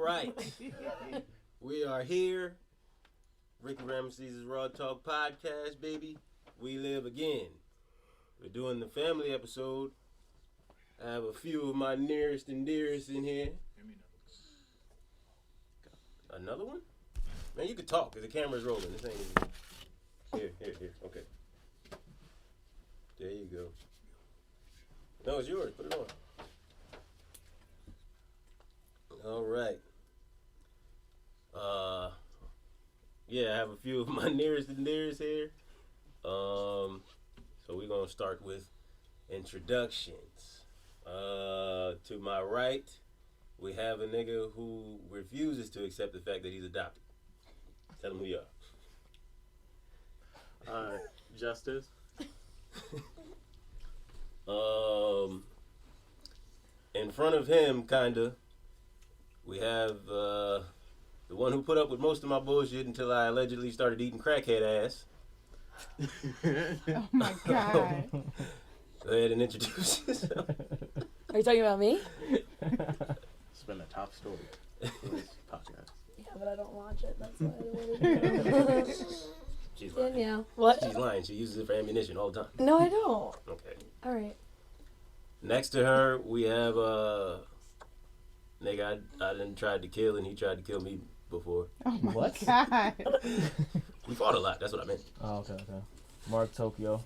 right. We are here. RickyRamses' Raw Talk Podcast, baby. We live again. We're doing the family episode. I have a few of my nearest and dearest in here. Another one? Man, you can talk because the camera's rolling. This ain't easy. Here. Okay. There you go. No, it's yours. Put it on. All right. Yeah, I have a few of my nearest and dearest here. So we're going to start with introductions. To my right, we have a nigga who refuses to accept the fact that he's adopted. Tell him who you are. Justice. In front of him, kinda, we have the one who put up with most of my bullshit until I allegedly started eating crackhead ass. Oh my God. Go ahead and introduce yourself. Are you talking about me? It's been a top story for this podcast. Yeah, but I don't watch it. That's why I don't want to do it. She's lying. Danielle. What? She's lying. She uses it for ammunition all the time. No, I don't. Okay. All right. Next to her, we have nigga I done tried to kill, and he tried to kill me before. Oh my What? God. We fought a lot. That's what I meant. Oh, okay. Mark Tokyo.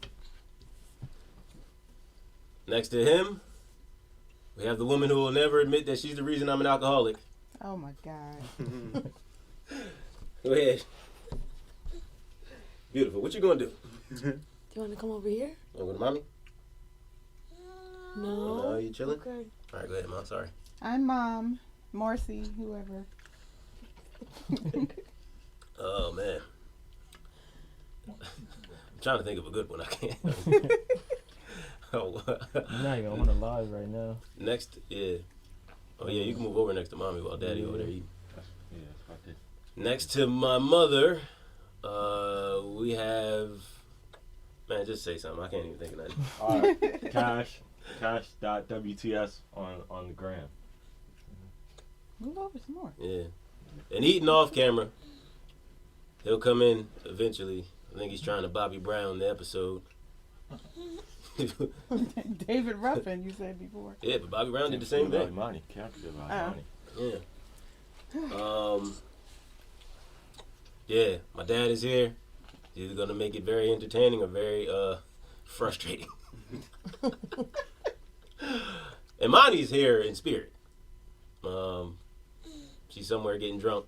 Next to him, we have the woman who will never admit that she's the reason I'm an alcoholic. Oh my God. Go ahead. Beautiful. What you gonna do? Do you want to come over here? Wanna go to mommy? No. No, you chilling? Okay. All right, go ahead, Mom. Sorry. I'm Mom. Marci, whoever. Oh, man. I'm trying to think of a good one. I can't. Oh, You're not even on the live right now. next, yeah. Oh, yeah, you can move over next to mommy while daddy over there eating. Yeah, that's what I did. Next to my mother, we have... Man, just say something. I can't even think of that. All right, Cash.WTS on the gram. Move over some more. Yeah. And eating off camera. He'll come in eventually. I think he's trying to Bobby Brown the episode. David Ruffin, you said before. Yeah, but Bobby Brown did the same thing. Money. Captured by money. Yeah. Yeah, my dad is here. He's either gonna make it very entertaining or very frustrating. And Monty's here in spirit. She's somewhere getting drunk.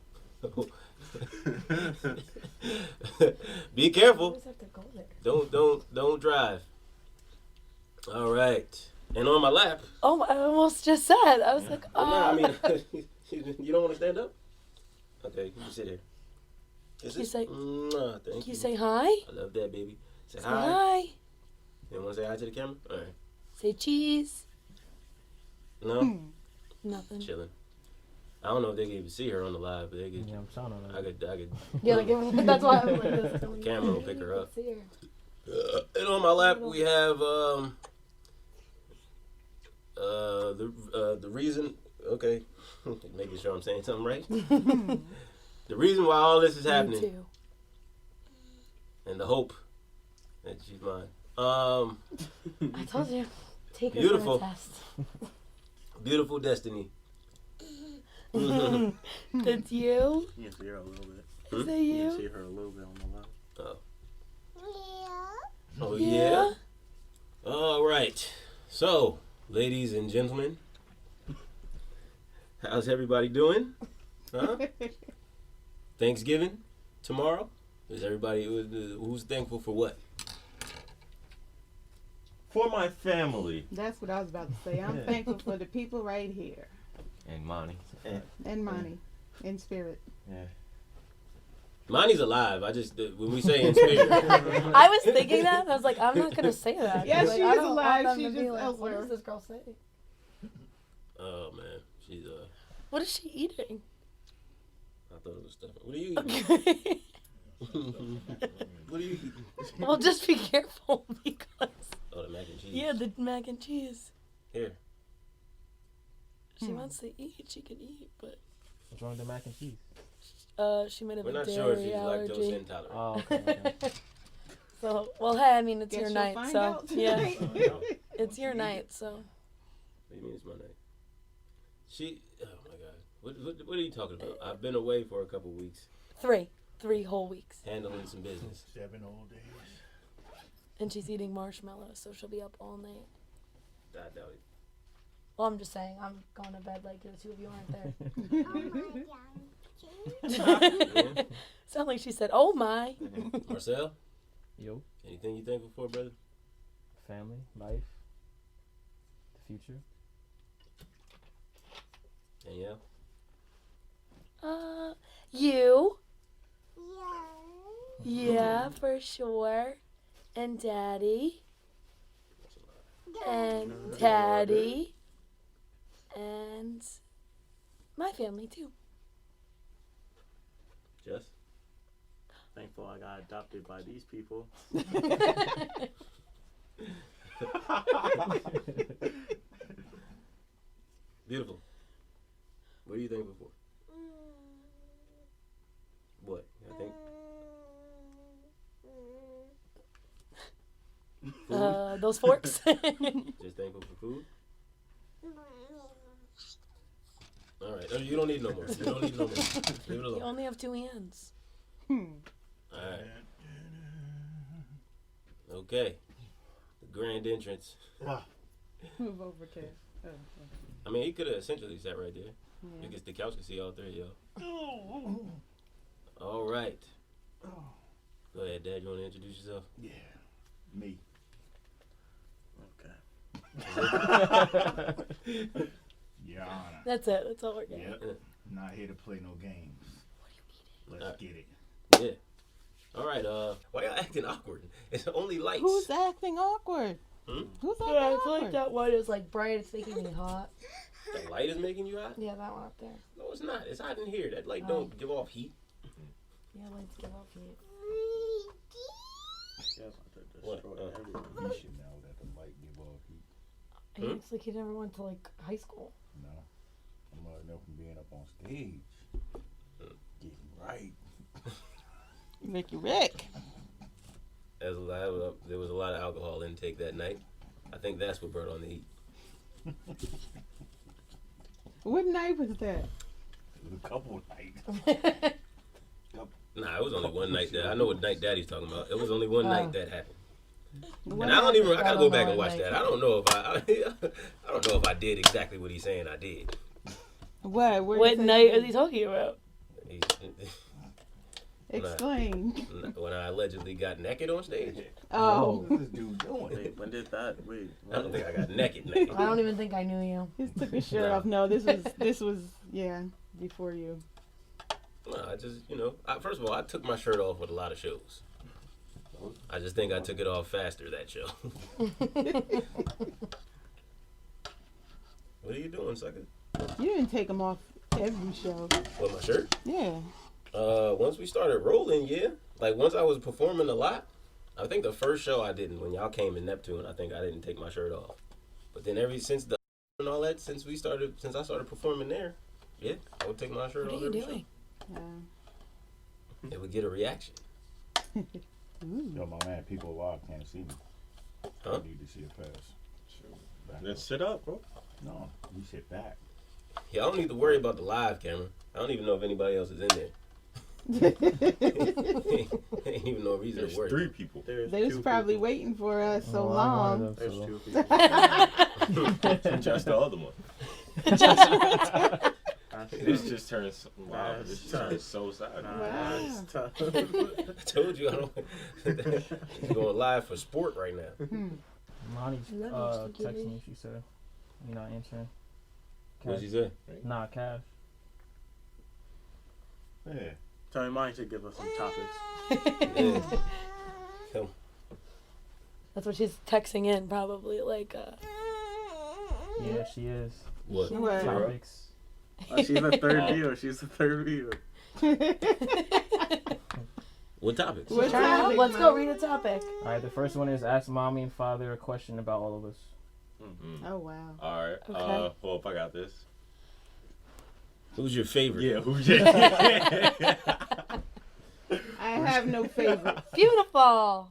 Be careful. Always have to go there. Don't drive. All right. And on my lap. Oh, I almost just said. I was like, oh. No, I mean, you don't want to stand up? Okay, you can sit here. Can you say, thank can you. you say hi? I love that, baby. Say Say hi. hi. You want to say hi to the camera? All right. Say cheese. No? Nothing. Chilling. I don't know if they can even see her on the live, but they could. Yeah, I'm trying to. I could. Yeah, like, that's why I was like this. The camera will pick her up. See her. And on my lap we have the reason. Okay, making sure I'm saying something right. The reason why all this is Me happening, too. and the hope that she's mine. I told you. Take her Beautiful. for a test. Beautiful destiny. That's you? You can see her a little bit. Is that You can you? see her a little bit on the left. Oh yeah. All right. So, ladies and gentlemen, how's everybody doing? Huh? Thanksgiving tomorrow. Is everybody who's thankful for what? For my family. That's what I was about to say. I'm thankful for the people right here. And money. And money. In spirit. Yeah. Monty's alive. I just when we say in spirit. I was thinking that, and I was like, I'm not gonna say that. Yeah, Like, she I is don't want alive. them She's to be just like, elsewhere. What does this girl say? Oh man, she's What is she eating? I thought it was stuff. What are you eating? Okay. What are you eating? Well, just be careful because. Oh, the mac and cheese. Yeah, the mac and cheese. Here. If she wants to eat, she can eat, but. What's wrong with the mac and cheese? She might have We're a not dairy sure if she's allergy. lactose intolerant. Oh, okay. So, well, hey, I mean, it's Guess your you'll night, find so out yeah, tonight. it's your night, so. What do you mean it's my night? Oh my God. What are you talking about? I've been away for a couple weeks, 3 whole weeks, handling some business. 7 whole days. and she's eating marshmallows, so she'll be up all night. I doubt it. Well, I'm just saying, I'm going to bed like the two of you aren't there. Sound like she said, "Oh my." Marcel, Yo, anything you thankful for, brother? family, life, the future. Danielle? You. Yeah, for sure. And Daddy. And Daddy. And my family too. Jess? Thankful I got adopted by these people. Beautiful. What are you thankful for? What? I think. Food? Those forks. Just thankful for food? Alright. Oh, you don't need no more. You don't need no more. Leave it You alone. only have 2 hands. Alright. Okay. The grand entrance. Move over, Kev. Oh, I mean, he could have essentially sat right there. yeah. Because the couch can see all three of y'all. Alright. Go ahead, Dad. You want to introduce yourself? Yeah. Me. Okay. Your Honor. That's it. That's all we're getting. Yep. Not here to play no games. Let's get it. Yeah. Alright, why y'all acting awkward? It's only lights. Who's acting awkward? Hmm? Who's acting Yeah, I awkward? feel like that one is like bright. It's making me hot. The light is making you hot? Yeah, that one up there. No, it's not. It's hot in here. That light don't give off heat. Yeah, lights give off heat. What? You should know that the light give off heat. He looks like he never went to like high school. No. I'm gonna know from being up on stage. Getting right. Ricky Rick. There was a lot of alcohol intake that night. I think that's what brought on the heat. What night was that? It was a couple nights. Nah, it was only one night. I know what night Daddy's talking about. It was only one night that happened. What And I happened? gotta go back know and what watch night. that. I don't know if I did exactly what he's saying I did. What? Where What you say night you is he talking about? Explain. When I allegedly got naked on stage. Oh, What is this dude doing? Wait, when did that? Wait. I don't think I got naked. I don't even think I knew you. he took his shirt off. No, this was yeah before you. No, I just, first of all, I took my shirt off with a lot of shows. I just think I took it off faster that show. What are you doing, sucker? You didn't take him off every show. With my shirt? Yeah. Once we started rolling, yeah. Like, once I was performing a lot, I think the first show I didn't, when y'all came in Neptune, I think I didn't take my shirt off. But then since and all that, since I started performing there, yeah, I would take my shirt What off are you every doing? show. It would get a reaction. Yo, my man, people live can't see me. Huh? I need to see a pass. Back Then up. sit up, bro. No, you sit back. Yeah, I don't need to worry about the live camera. I don't even know if anybody else is in there. Ain't even no reason There's to worry. 3 people. They was probably waiting for us so Oh, I'm one long. of There's them, 2 people. Just the other one. This just turns wow. This just turns so sad. Wow. I told you I don't. He's going live for sport right now. Monty's Is that what you texting did? me. She said you're not answering. What'd you say? Nah, Cash. Yeah. Tell me mine to give us some topics. Yeah. That's what she's texting in, probably. Like, Yeah, she is. What? What? Topics. She's the third viewer. She's the third viewer. What topics? What try to help. topic, Let's go Mom? read a topic. All right, the first one is ask mommy and father a question about all of us. Mm-hmm. Oh wow. All right. Okay. Well, if I got this. Who's your favorite? Yeah, who's your I have no favorite. Beautiful.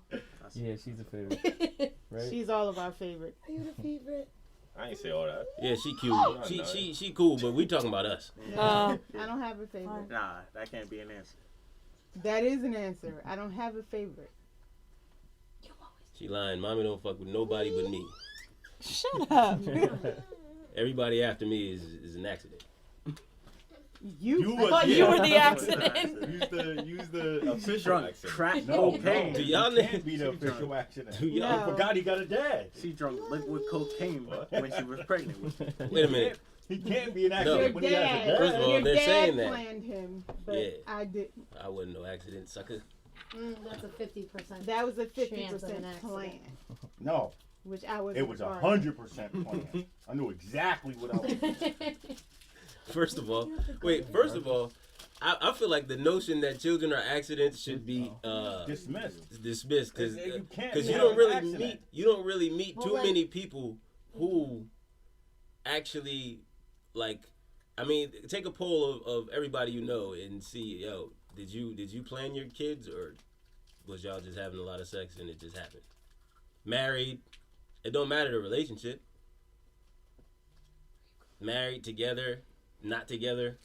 Yeah, she's a favorite. Right? She's all of our favorite. Are you the favorite? I ain't say all that. Yeah, she cute. She cool, but we talking about us. I don't have a favorite. Nah, that can't be an answer. That is an answer. I don't have a favorite. She lying. Mommy don't fuck with nobody but me. Shut up. Everybody after me is an accident. You thought you were the accident. Use the official Drunk accent. crack No, cocaine. Do y'all can't be the She official drunk. accident. Do y'all? I forgot he got a dad. She drunk liquid cocaine when she was pregnant with him. Wait a minute. He can't be an No. accident Your when he has a dad. dad. First of all, your they're dad saying that. planned him, but Yeah. I didn't. I wasn't no accident, sucker. That's a 50%. That was a Chance of 50% an accident. plan, No, which I was. it was 100% plan. I knew exactly what I was doing. First of all, I feel like the notion that children are accidents should be dismissed because You can't you have don't an really accident. meet Well, too like- many people who actually like. I mean, take a poll of everybody you know and see, yo, did you plan your kids or was y'all just having a lot of sex and it just happened? Married, it don't matter the relationship. Married, together, not together.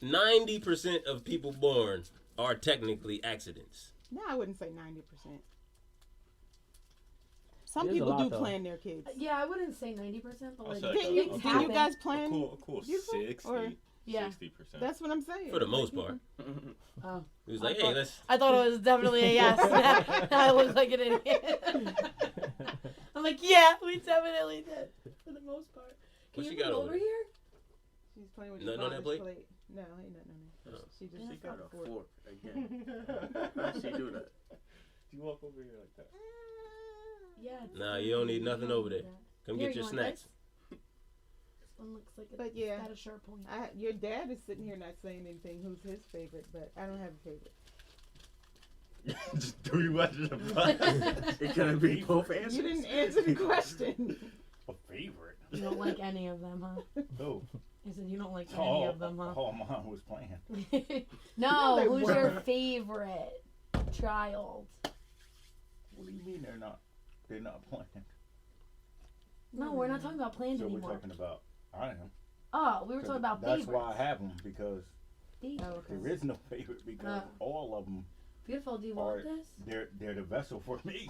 90% of people born are technically accidents. No, I wouldn't say 90%. Some There's a people lot, do though. plan their kids. Yeah, I wouldn't say 90%, but like, I'll say Didn't you, a didn't you guys plan? cool You feel- 60, or- yeah. 60%. That's what I'm saying. For the most part. Oh. He was like, hey, let's... I thought it was definitely a yes. I look like an idiot. I'm like, yeah, we definitely did. For the most part. Can What you she got move over over there? here? She's playing with Nothing your on that father's plate? No, ain't nothing on there. Oh. She just She got a fork. fork again. How'd she do that? You walk over here like that. Yeah. it's Nah, you don't need nothing over there. Come Here, get you your want snacks. This one looks like But it's yeah. got a sharp point. Your dad is sitting here not saying anything. Who's his favorite? But I don't have a favorite. Just 3 questions about It couldn't be both You answers. didn't answer the question. A favorite. You don't like any of them, huh? Oh, I said you don't like any of them, huh? all mine was planned. No, No, they who's your weren't. favorite child? What do you mean they're not planned? No, we're not talking about plans So we're anymore. talking about I am. Oh, we were talking about That's favorites. why I have them because Favorites. Oh, okay. there is no favorite because all of them Beautiful. Do you are want this? they're the vessel for me.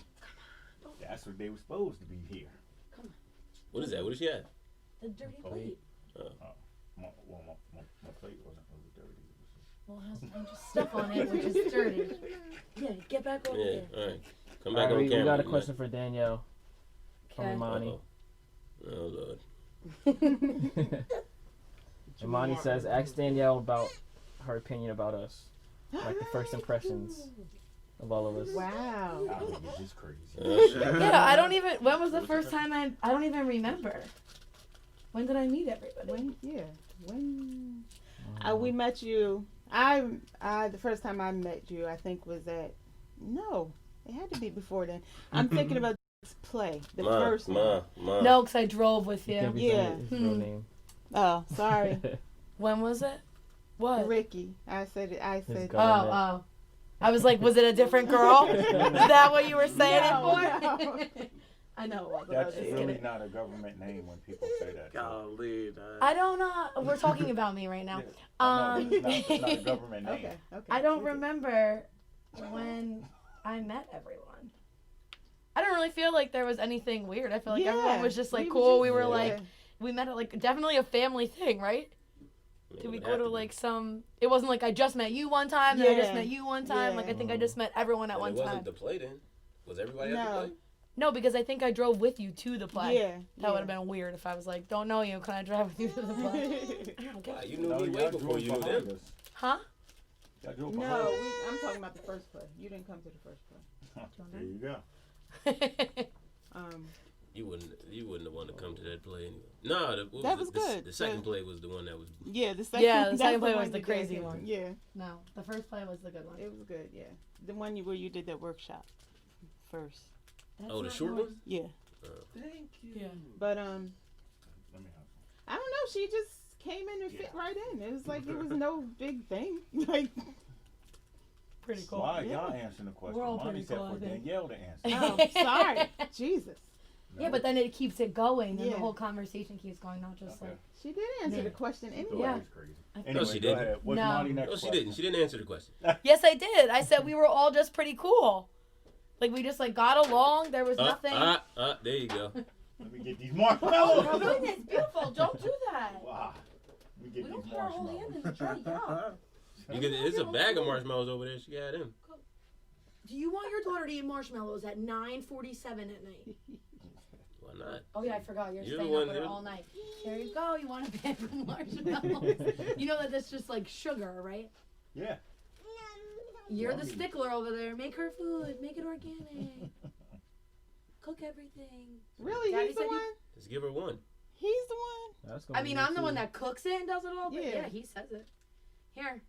That's what they were supposed to be here. What is that? What does she have? The dirty Oh. plate. My plate wasn't really dirty. Well, it has a bunch of stuff on it, which is dirty. Yeah, get back over Yeah, there. alright. Come All back right, on we camera. got a you question for Danielle from Okay. Imani. nut. Oh, Lord. Imani says, ask Danielle about her opinion about us. Like the first impressions of all of us. Wow. I think it's just crazy. Yeah, I don't even. When was the first time I don't even remember. When did I meet everybody? When we met you, the first time I met you, I think was at, no, it had to be before then. I'm thinking about this play, the first one. No, because I drove with You can't you. be Yeah. saying his real name. Oh, sorry, When was it? What? Ricky. I said it. I said. government. Oh. I was like, was it a different girl? Is that what you were saying it for? No. I know it wasn't. I was That's just really kidding. not a government name when people say that. Golly, I don't know. We're talking about me right now. No, it's not a government name. Okay. I don't remember when I met everyone. I don't really feel like there was anything weird. I feel like everyone was just like cool. We were like, we met at like definitely a family thing, right? Did we go to like some? It wasn't like I just met you one time, then I just met you one time. Like I think I just met everyone at one It time. wasn't the play then. Was everybody at the play? No, because I think I drove with you to the play. Yeah. That would have been weird if I was like, don't know you, can I drive with you to the play? Wow, you knew me way before you knew them. Huh? No, I'm talking about the first play. You didn't come to the first play. There you go. You wouldn't have wanted to come to that play anyway. No, That was good. The second play was the one that was. Yeah, the second. Yeah, the that's second play one was the you crazy did. one. Yeah, No, the first play was the good one. it was good. Yeah, the one where you did that workshop first. That's Oh, the not short one. one? Yeah, Thank you. Yeah. but Let me have I don't know. She just came in and fit right in. It was like it was no big thing. Like Pretty cool. Why Yeah. y'all answering the question? We're all Monty pretty said cool, for I think. Danielle to answer. oh, sorry, Jesus. Yeah, but then it keeps it going, and Yeah. the whole conversation keeps going, not just Okay. like. She did answer Yeah. the question People anyway. Yeah. always crazy. think- Anyway, she go didn't. ahead. What's No. Monty next No, she question? didn't. She didn't answer the question. Yes, I did. I said we were all just pretty cool. Like we just like got along. There was nothing. There you go. Let me get these Oh marshmallows. goodness, beautiful! Don't do that. Wow. Let me We get don't these put our whole hand in the tray. Yeah. You get it's a bag of marshmallows over there. She got them. Do you want your daughter to eat marshmallows at 9:47 at night? Why not? Oh yeah, I forgot. You're You're the staying one up with her that- all night. There you go. You want a bag of marshmallows? You know that that's just like sugar, right? Yeah. You're the Yummy. stickler over there. Make her food. Make it organic. Cook everything. Really, Daddy he's the said you- one. Just give her one. He's the one. That's gonna I be mean, me I'm the too. one that cooks it and does it all, but Yeah. yeah, he says it. Here,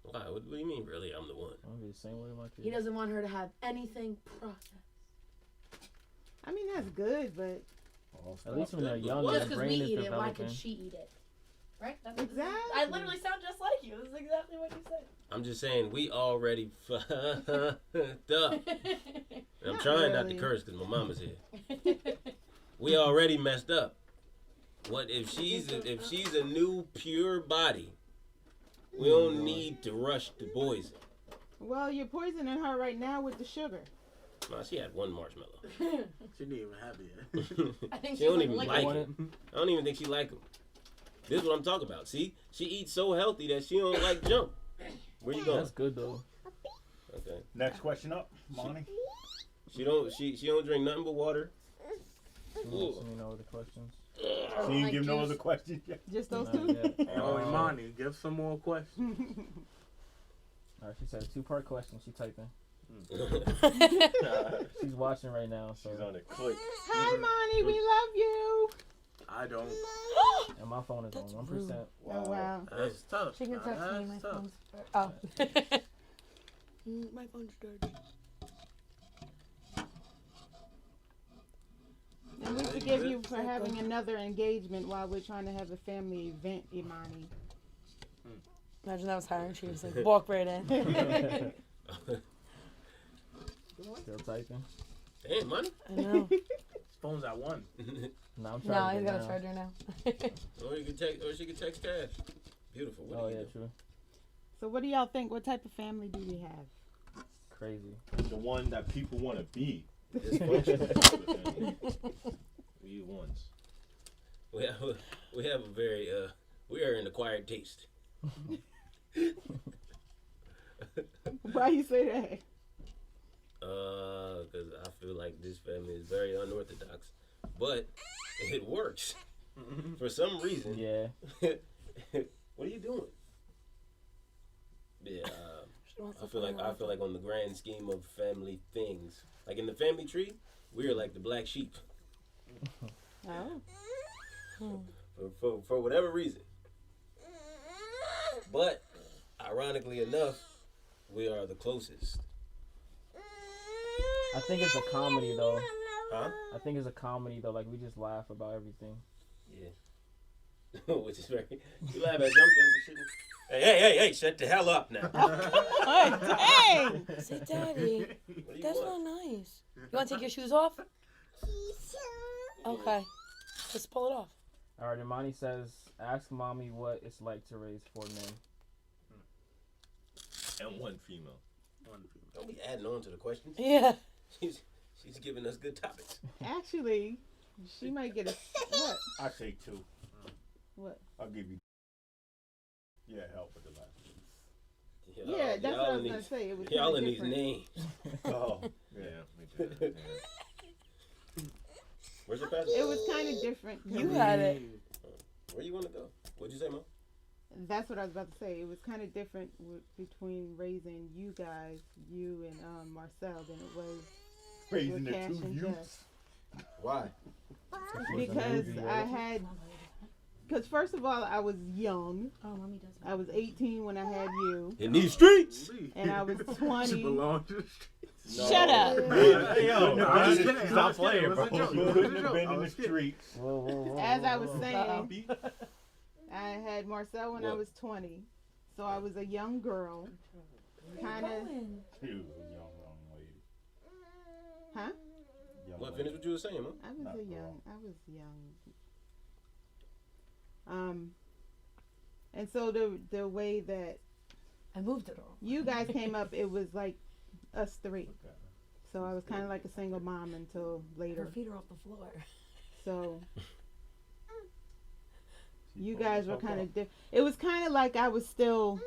Why? What do you mean? Really? I'm the one. I'm gonna be the same way with my kids. he doesn't want her to have anything processed. I mean, that's good, but At least when they're young, Just their Just because we brain is eat it, why developing. could she eat it? Right? That's what this is. Exactly. I literally sound just like you. This is exactly what you said. I'm just saying we already fucked up. And I'm Not trying not to really. curse because my mama's here. We already messed up. What if she's a new pure body? We don't need to rush the poison. well, you're poisoning her right now with the sugar. Nah, she had one marshmallow. She didn't even have it yet. I think She she's don't like even licking like it. it. I don't even think she like them. This is what I'm talking about. See, she eats so healthy that she don't like junk. Where you going? That's good though. Okay. next question up, Monty. She don't drink nothing but water. You know the questions. She didn't give no other questions yet. Just those Not two. yet. Oh, Imani, give some more questions. All right, she said a 2-part question. She's typing. She's watching right now, so She's on a click. Hi, Monty. We love you. I don't. and my phone is on 1%. Oh wow. That's tough. She can text me. My That's tough. phone's. Oh. My phone's dead. And we forgive you for having another engagement while we're trying to have a family event, Imani. Imagine that was her and she was like, walk right in. Still typing. Damn, money. I know. His phone's at 1. No, I'm No, trying he's to got a now. charger now. Or she could text cash. Beautiful. What Oh do you yeah, do? true. So what do y'all think? What type of family do we have? Crazy. The one that people want to be. Dysfunctional. We ones. We have a very we are an acquired taste. Why you say that? Because I feel like this family is very unorthodox, but it works for some reason. Yeah. What are you doing? Yeah, I feel like on the grand scheme of family things, like in the family tree, we are like the black sheep. Oh. For whatever reason. But ironically enough, we are the closest. I think it's a comedy though. Huh? I think it's a comedy though. Like we just laugh about everything. Yeah. Which is very. You laugh at some things you shouldn't. Hey! Shut the hell up now. Oh, dang! Say, Daddy, What do you that's want? not nice. You want to take your shoes off? Okay. Just pull it off. All right, Imani says, ask mommy what it's like to raise 4 men. And one female. Don't be adding on to the questions. Yeah. She's giving us good topics. Actually, she might get a what? I say 2. What? I'll give you. Yeah, help with the last. Yeah, that's what I was gonna say. It was Y'all kinda in these different. names. Oh, Yeah, we did. Where's your passport? It was kind of different. You had it. Where you want to go? What'd you say, Mom? That's what I was about to say. It was kind of different between raising you guys, you and Marcel, than it was raising the Cash 2 and youths. Jess. Why? Because I had. Because first of all, I was young. Oh, mommy does. I was 18 when I had you, In these streets. and I was She 20. belongs to the streets. Shut up. Hey, yo, No, I was kidding. I was stop kidding. playing, It bro. was a joke. You It was couldn't a have joke. been I in the was kidding. streets. Whoa. As I was saying, I had Marcel when I was 20. So I was a young girl. Kind of. You young lady. Huh? What? Finish what you were saying, man. I was young. And so the way that I moved it all. you guys came up, it was like us three. So I was kind of like a single mom until later. Her feet are off the floor. So you guys were kind of different. It was kind of like I was still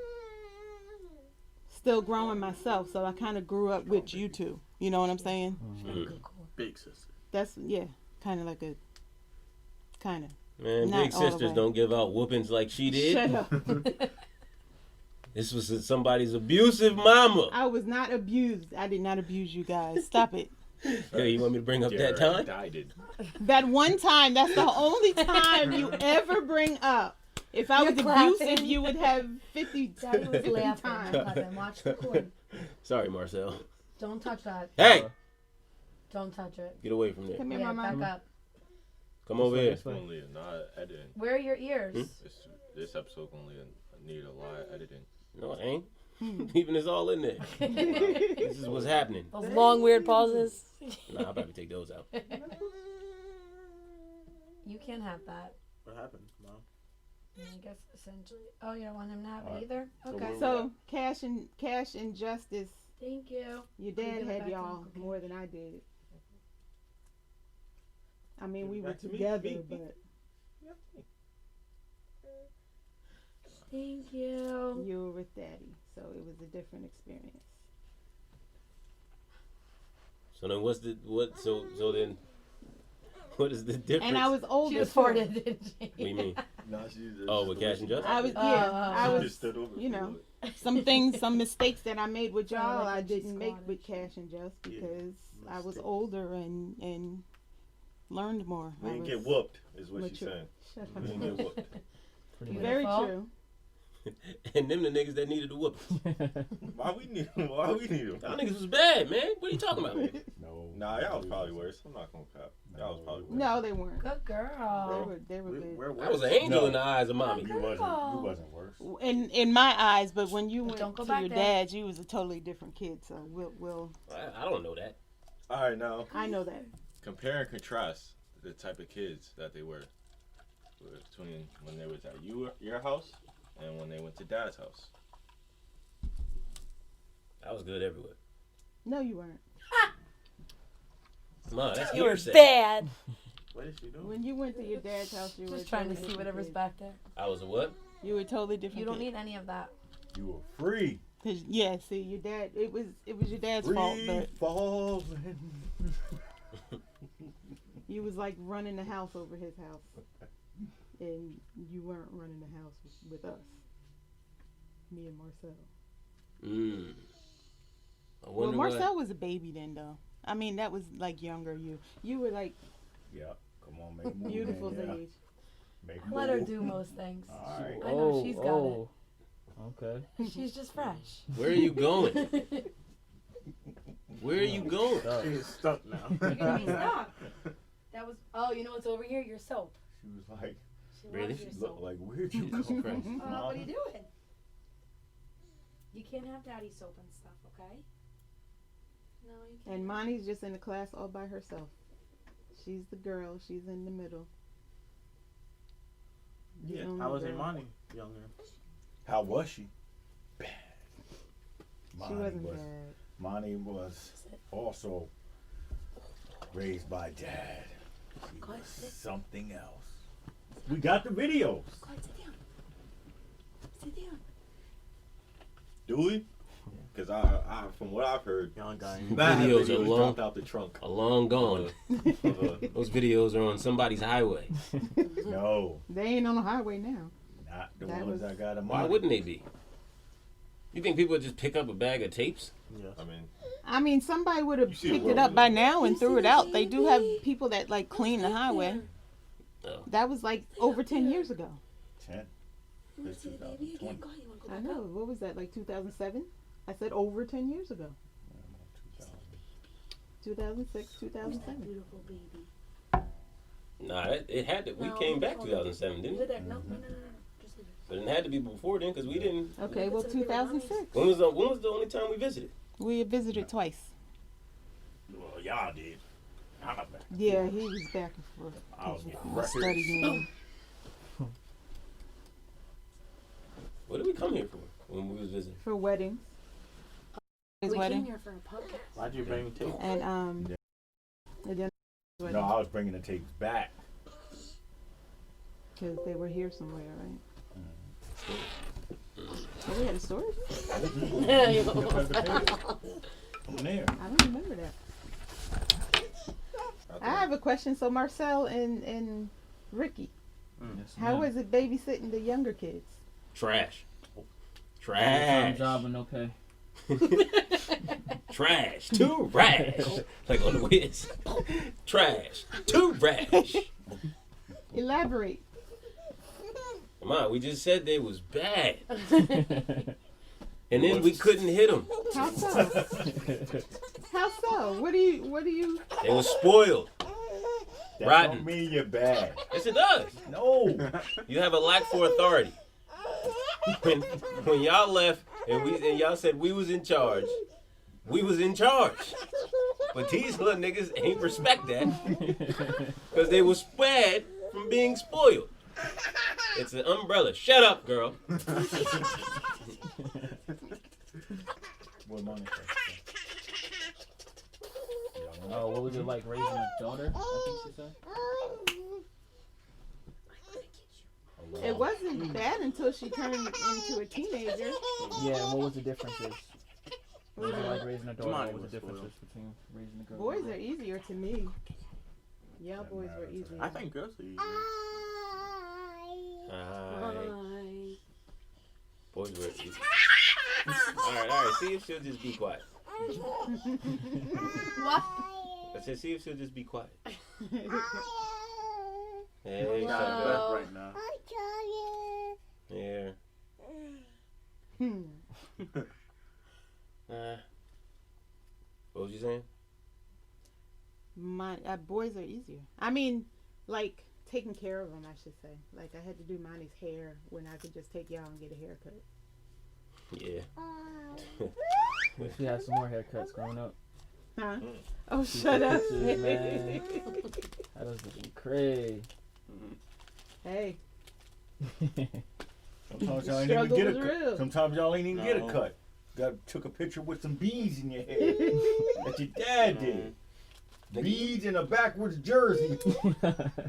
growing myself. So I kind of grew up with you two. You know what I'm saying? Big sister. That's kind of like a kind of. Man, Not big all the sisters way. don't give out whoopings like she did. Shut up. This was somebody's abusive mama. I was not abused. I did not abuse you guys. Stop it. Hey, you want me to bring up that time? That one time, that's the only time you ever bring up. If I was abusive, you would have 50 Daddy was 50 laughing. times. Cousin, watch the cord. Sorry, Marcel. Don't touch that. Hey! Don't touch it. Get away from there. Come here, Yeah, Mama. back up. Come over here. Only not editing. Where are your ears? This episode only need a lot of editing. No, it ain't. Even it's all in there. This is what's happening. Those long, weird pauses. Nah, I'll probably take those out. You can't have that. What happened, Mom? I guess essentially. Oh, you don't want him to have it either? So Okay. So, Cash and Justice, Thank you. your Can you dad give it had back to y'all Uncle Cash? more than I did. I mean, Give it we were back to me. together, Me. but Thank you. you were with Daddy, so it was a different experience. So then what is the difference? And I was older. She was too. farted, didn't she? What do you mean? No, she just. Oh, with Cash and Justice? I was, Oh, I She was, just stood over. you know, some things, some mistakes that I made with Sounded y'all, like I when she didn't make squatted. with Cash and Just because I was Mistake. older and learned more. We I didn't was get whooped, is what she's mature. saying. Shut We didn't up. get whooped. Pretty much. Very Beautiful. true. And them the niggas that needed the whoopings. Why we need them? Y'all Y'all niggas was bad, man. What are you talking about? No. Nah, y'all was probably worse. I'm not gonna cap. Y'all was probably worse. No, they weren't. Good girl. They were good. Where I was an angel No. in the eyes of mommy. You wasn't worse. In my eyes, but when you went Don't go to back your there. dad's, you was a totally different kid. So we'll I don't know that. All right, now I know that. compare and contrast the type of kids that they were between when they was at your house and when they went to Dad's house. I was good everywhere. No, you weren't. Ma, that's You were hearsay. bad. What is she doing? When you went to your dad's house, you were Just trying to totally see different whatever's kid. back there. I was a what? You were totally different. You don't kid. need any of that. You were free. 'Cause, yeah, see, your dad. It was your dad's fault, but falling. you was like running the house over his house, and you weren't running the house with us. Me and Marcel. I Well, wonder Marcel was a baby then, though. I mean, that was like younger you. You were like Yeah. Come on, make a move. beautiful man. Yeah. age. Make a Let her move. do most things. All right. I know she's got it. Okay. She's just fresh. Where are you going? Where are you going? She's stuck now. You're gonna be stuck. That was. Oh, you know what's over here? Your soap. She was like, She Really? loves your look soap. like, where'd you come from? What are you doing? You can't have daddy soap and stuff, okay? No, you can't. And Monty's just in the class all by herself. She's the girl. She's in the middle. The Yeah, only how was girl. Imani younger? How was she? Bad. She Monty wasn't was, bad. Monty was also raised by dad. She Go ahead, was sit. something else. We got the videos. Go ahead, sit down. Sit down. Do we? Because I, from what I've heard, Young guy. that Videos video are was long. dropped out the trunk. Long gone. Of a- Those videos are on somebody's highway. No, They ain't on the highway now. not the That ones was- I got in Why mind. wouldn't they be? You think people would just pick up a bag of tapes? Yes. I mean, I mean, somebody would have You see the picked it world up we by live in. now and threw it out. They do have people that like clean the highway. Oh. That was like over 10 years ago. 10. This 2020. I know. What was that, like 2007? I said over 10 years ago. 2006, 2007. Beautiful baby. Nah, it had to. We No, came back hold on. 2007, didn't we? Leave it there. No. But it had to be before then, because we didn't. Okay, well, 2006. When was the only time we visited? We visited twice. Well, y'all did. I'm not back. Yeah, he was back and forth. I was getting Studying. What did we come here for when we was visiting? For weddings. His We wedding. came here for a podcast. Why'd you bring tape? And then No, I was bringing the tapes back. because they were here somewhere, right? Oh, we had a story? I'm there. I don't remember that. I have a question. So Marcel and Ricky, how was it babysitting the younger kids? Trash. Full-time Trash. job and no pay. Trash. Too rash. Like on the Wiz. Trash. Too rash. Elaborate. Come on, we just said they was bad. And then we couldn't hit them. How so? How so? What do you? They was spoiled. That Rotten. don't mean you're bad. Yes, it does. No. You have a lack for authority. When y'all left and y'all said we was in charge, we was in charge. But these little niggas ain't respect that because they was spared from being spoiled. It's an umbrella. Shut up, girl. What money? Oh, what was it like raising a daughter? I think she said. It wasn't bad until she turned into a teenager. Yeah, and what was the differences? What was it like raising a daughter? Mine What was the was differences between raising a girl? Boys are easier to me. Yeah, boys were easier. I think girls are easier. Alright. Boys were easy. Alright. See if she'll just be quiet. What? I said, see if she'll just be quiet. Not Hey, shut bad up. right now. Yeah. What was you saying? Boys are easier. I mean, like taking care of them, I should say. Like I had to do Monty's hair when I could just take y'all and get a haircut. Yeah. Wish we had some more haircuts growing up. Huh? Oh, shut up. Pictures, man. That was looking crazy. Hey. Sometimes y'all ain't even get a cut. Sometimes y'all ain't even get a cut. Took a picture with some beads in your hair that your dad did. Beads in a backwards jersey.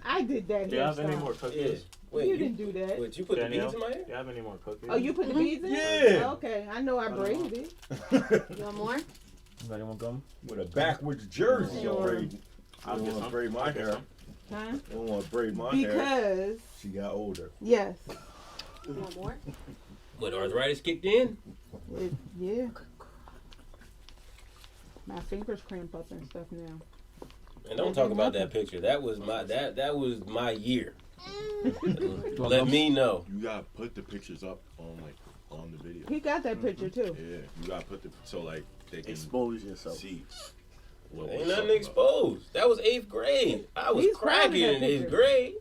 I did that. Do you have any hairstyle. more cookies? Wait, You didn't do that. Wait, you put Danielle? the beads in my hair? Do you have any more cookies? Oh, you put the beads in? Yeah. Oh, okay, I know I braided it. You want more? Anybody want gum? With a backwards jersey Sure. already. I'll You get want to some. braid my I'll get hair. some. Huh? You don't want to braid my hair. Because, She got older. yes. You want more? What, arthritis kicked in? Yeah. My fingers cramp up and stuff now. And don't talk about that picture. That was my my year. Let me know. You gotta put the pictures up on the video. He got that picture too. Yeah, you gotta put so they can Expose yourself. see. Ain't nothing exposed. That was 8th grade. I was He's proud of cracking that in 8th picture. grade.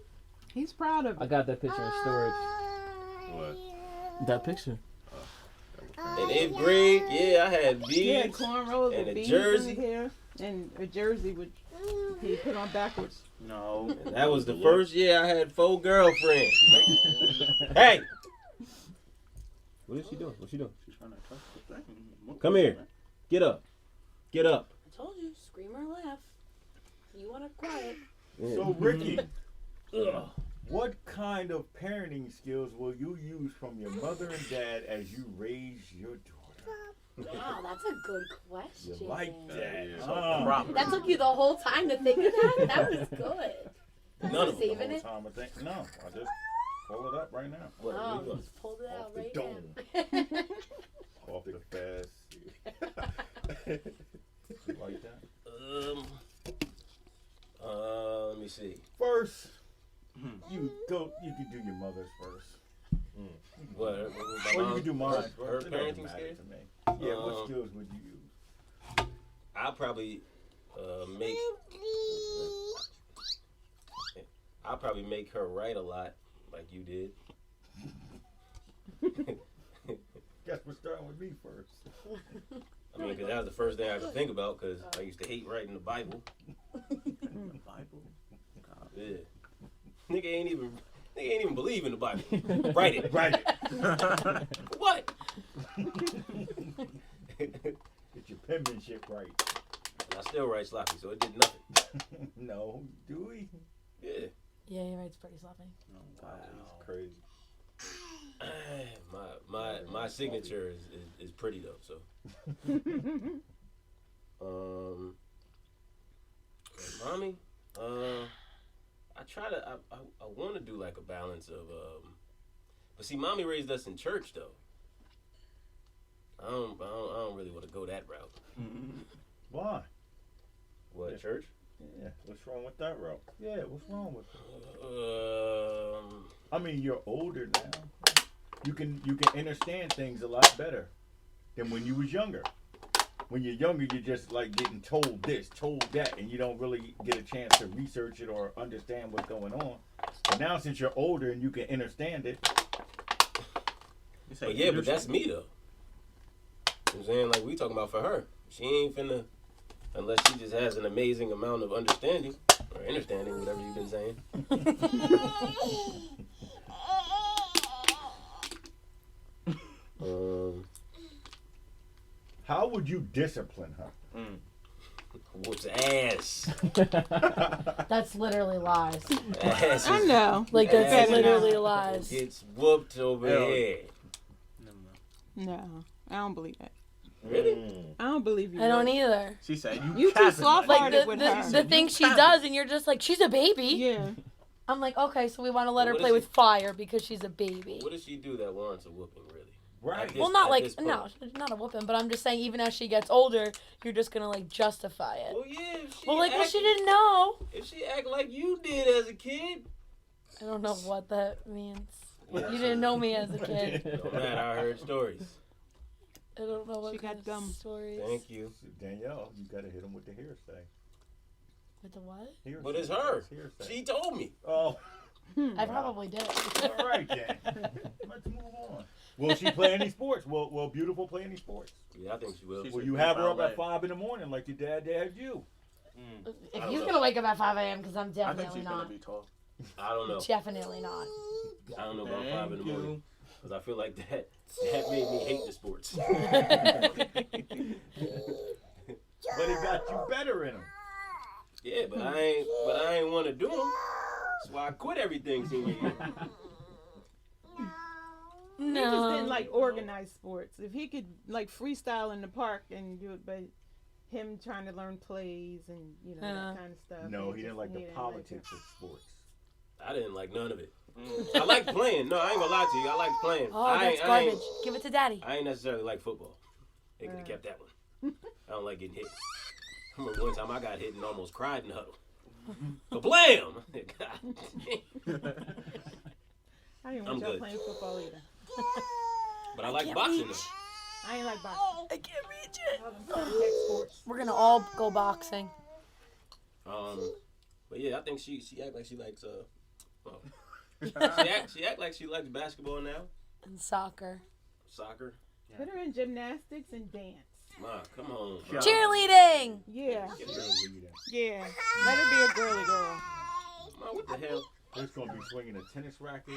He's proud of I it. got that picture in storage. What? That picture. In 8th grade, yeah, I had He had beads. cornrows and and a beads jersey. in his hair. And a jersey which he put on backwards. No. And that was the first year I had 4 girlfriends. Hey! What is she doing? What's she doing? She's trying to touch the thing. Come here. Get up. Get up. I told you, scream or laugh. You want to quiet. So, Ricky, what kind of parenting skills will you use from your mother and dad as you raise your daughter? Wow, that's a good question. You like that? Proper. That took you the whole time to think of that? That was good. None of them. Saving it? Time I think. No, I just pull it up right now. What are Oh, we doing? just pulled it Off out the right dome. now. Off the fast. You like that? Let me see. First, you can do your mother's first. What? Or you can do mine Her first. It doesn't parenting matter skills? to me. Yeah, what skills would you use? I'll probably make her write a lot, like you did. me first. I mean, because that was the first thing I could think about, because I used to hate writing the Bible. The Bible. Yeah. Nigga ain't even believe in the Bible. Write it. Write it. What? Get your penmanship right. And I still write sloppy, so it did nothing. No, do we? Yeah. Yeah, he writes pretty sloppy. Oh, wow. That's crazy. My signature is pretty though, so. Mommy, I try to I want to do like a balance of but see, Mommy raised us in church though. I don't really want to go that route. Why? What, Yeah. church? Yeah. What's wrong with that route? Yeah, what's wrong with it? I I mean, you're older now. You can understand things a lot better than when you was younger. When you're younger, you're just like getting told this, told that, and you don't really get a chance to research it or understand what's going on. But now, since you're older and you can understand it. But yeah, but that's me though. You know what I'm saying? Like we talking about for her. She ain't finna, unless she just has an amazing amount of understanding, or understanding, whatever you've been saying. How would you discipline her? Whoops ass. That's literally lies. Ass I know. Like, that's Ass literally lies. gets whooped over here. No, I don't believe that. Really? I don't believe you. I don't would. either. She said You too capping, soft-hearted Like, with the her. things she does, and you're just like, she's a baby. Yeah. I'm like, okay, so we want to let her What play is with fire because she's a baby. What does she do that warrants a whooping, really? Right. Well, not At like, this point. no, not a whooping, but I'm just saying, even as she gets older, you're just going to, like, justify it. Well, yeah. If she Well, like, well, act, she didn't know. If she act like you did as a kid. I don't know what that means. Yeah, You didn't know me as a kid. No matter, I heard stories. I don't know what She kind got of gum. stories. Thank you. Danielle, you gotta hit him with the hearsay. With the what? Hearsay. But it's her. Hearsay. She told me. Oh. I probably did. All right then. Let's move on. Will she play any sports? Will Beautiful play any sports? Yeah, I think she will. She's Will a you good have her up ballet. at 5 in the morning like your dad had you? If I don't he's know. going to wake up at 5 a.m., because I'm I think definitely she's gonna not. be tall. I don't know. Definitely not. I don't know about 5 in the Thank morning. Because I feel like that made me hate the sports. But it got you better in them. Yeah, but I ain't want to do them. That's why I quit everything senior year. He just No. didn't like organized sports. If he could like freestyle in the park and do it, but him trying to learn plays and that kind of stuff. No, he just- didn't like the like politics of sports. I didn't like none of it. I like playing. No, I ain't gonna lie to you. I like playing. Oh, I that's ain't, garbage. Give it to daddy. I ain't necessarily like football. They could have kept that one. I don't like getting hit. I remember one time I got hit and almost cried in the huddle. Kablam! God. I didn't I'm want y'all good. playing football either. But I like can't boxing reach. though. I ain't like boxing. I can't reach it. All them contact sports. We're going to all go boxing. But yeah, I think she act like she likes she act like she likes basketball now, And soccer. soccer. Put her in gymnastics and dance. Ma, come on. Yeah. Cheerleading. Yeah, Get her. yeah. Let her be a girly girl. Ma, what the hell? It's gonna be swinging a tennis racket.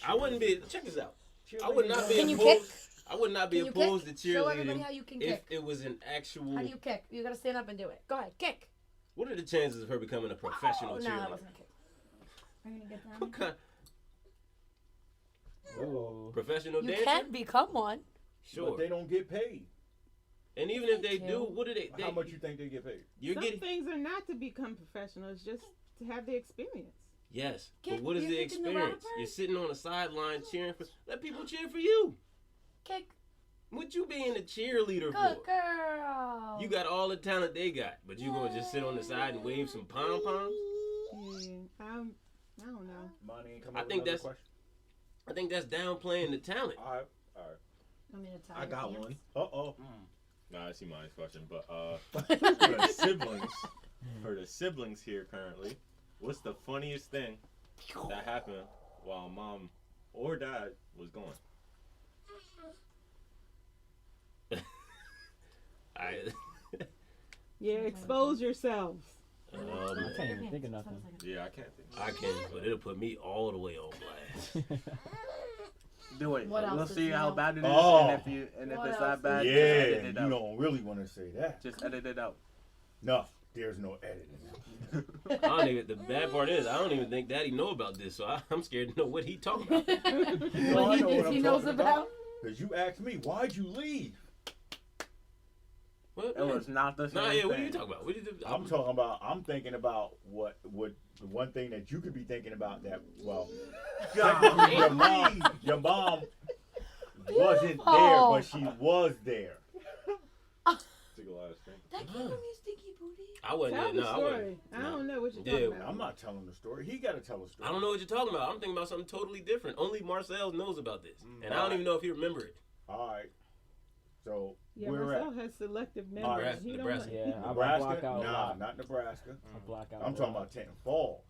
I wouldn't be. Check this out. I would not be Can you opposed. kick? I would not be Can you opposed kick? to Show everybody cheerleading how you can if kick. it was an actual. How do you kick? You got to stand up and do it. Go ahead, kick. What are the chances of her becoming a professional Oh, no, cheerleader? that wasn't a kick. Are you going to get What down? kind? Ooh. Professional You dancer? can become one. Sure. But they don't get paid. And even if they Thank do, you. what do they? How much you think they get paid? You're Some getting. things are not to become professional. It's just to have the experience. Yes, Kick. but what is You're the kicking the experience? rapper? You're sitting on the sideline cheering for. Let people cheer for you. Kick. What you being a cheerleader Good for? girl. You got all the talent they got, but you gonna just sit on the side and wave some pom poms? Yeah, I don't know. Money ain't come I up think with another that's- question. I think that's downplaying the talent. All right. Want me to tie I your got pants? one. Uh-oh. Nah, I see my next question, but for the siblings here currently, what's the funniest thing that happened while mom or dad was gone? Yeah, expose yourselves. I can't even think of nothing. Yeah, I can't think. I can, but it'll put me all the way on blast. Do it. What else We'll does see he how know? bad it is, Oh. and if What it's else not bad, Yeah, just edit it you out. don't really want to say that. Just edit it out. No, there's no editing. I don't even. The bad part is I don't even think Daddy know about this, so I'm scared to know what he talking about. What he thinks he knows about. Because you asked me, why'd you leave? What? It was not the same Nah, yeah. What are thing. you talking about? What did you do? I'm thinking about what the one thing that you could be thinking about that, well, God, your mom wasn't there, but she was there. Took a lot of strength. That came from you, stinky booty. I wasn't Tell there. the No, I story. wasn't. I don't know what you're Yeah, talking about. I'm not telling the story. He got to tell a story. I don't know what you're talking about. I'm thinking about something totally different. Only Marcel knows about this, and I don't even know if he remember it. All right. So, Yeah, where Marcel at? has selective memory. Nebraska. He don't Nebraska. like- Yeah, I Nebraska? block out a Nah, lot. not Nebraska. I block out. I'm a talking lot. about Tenton Falls.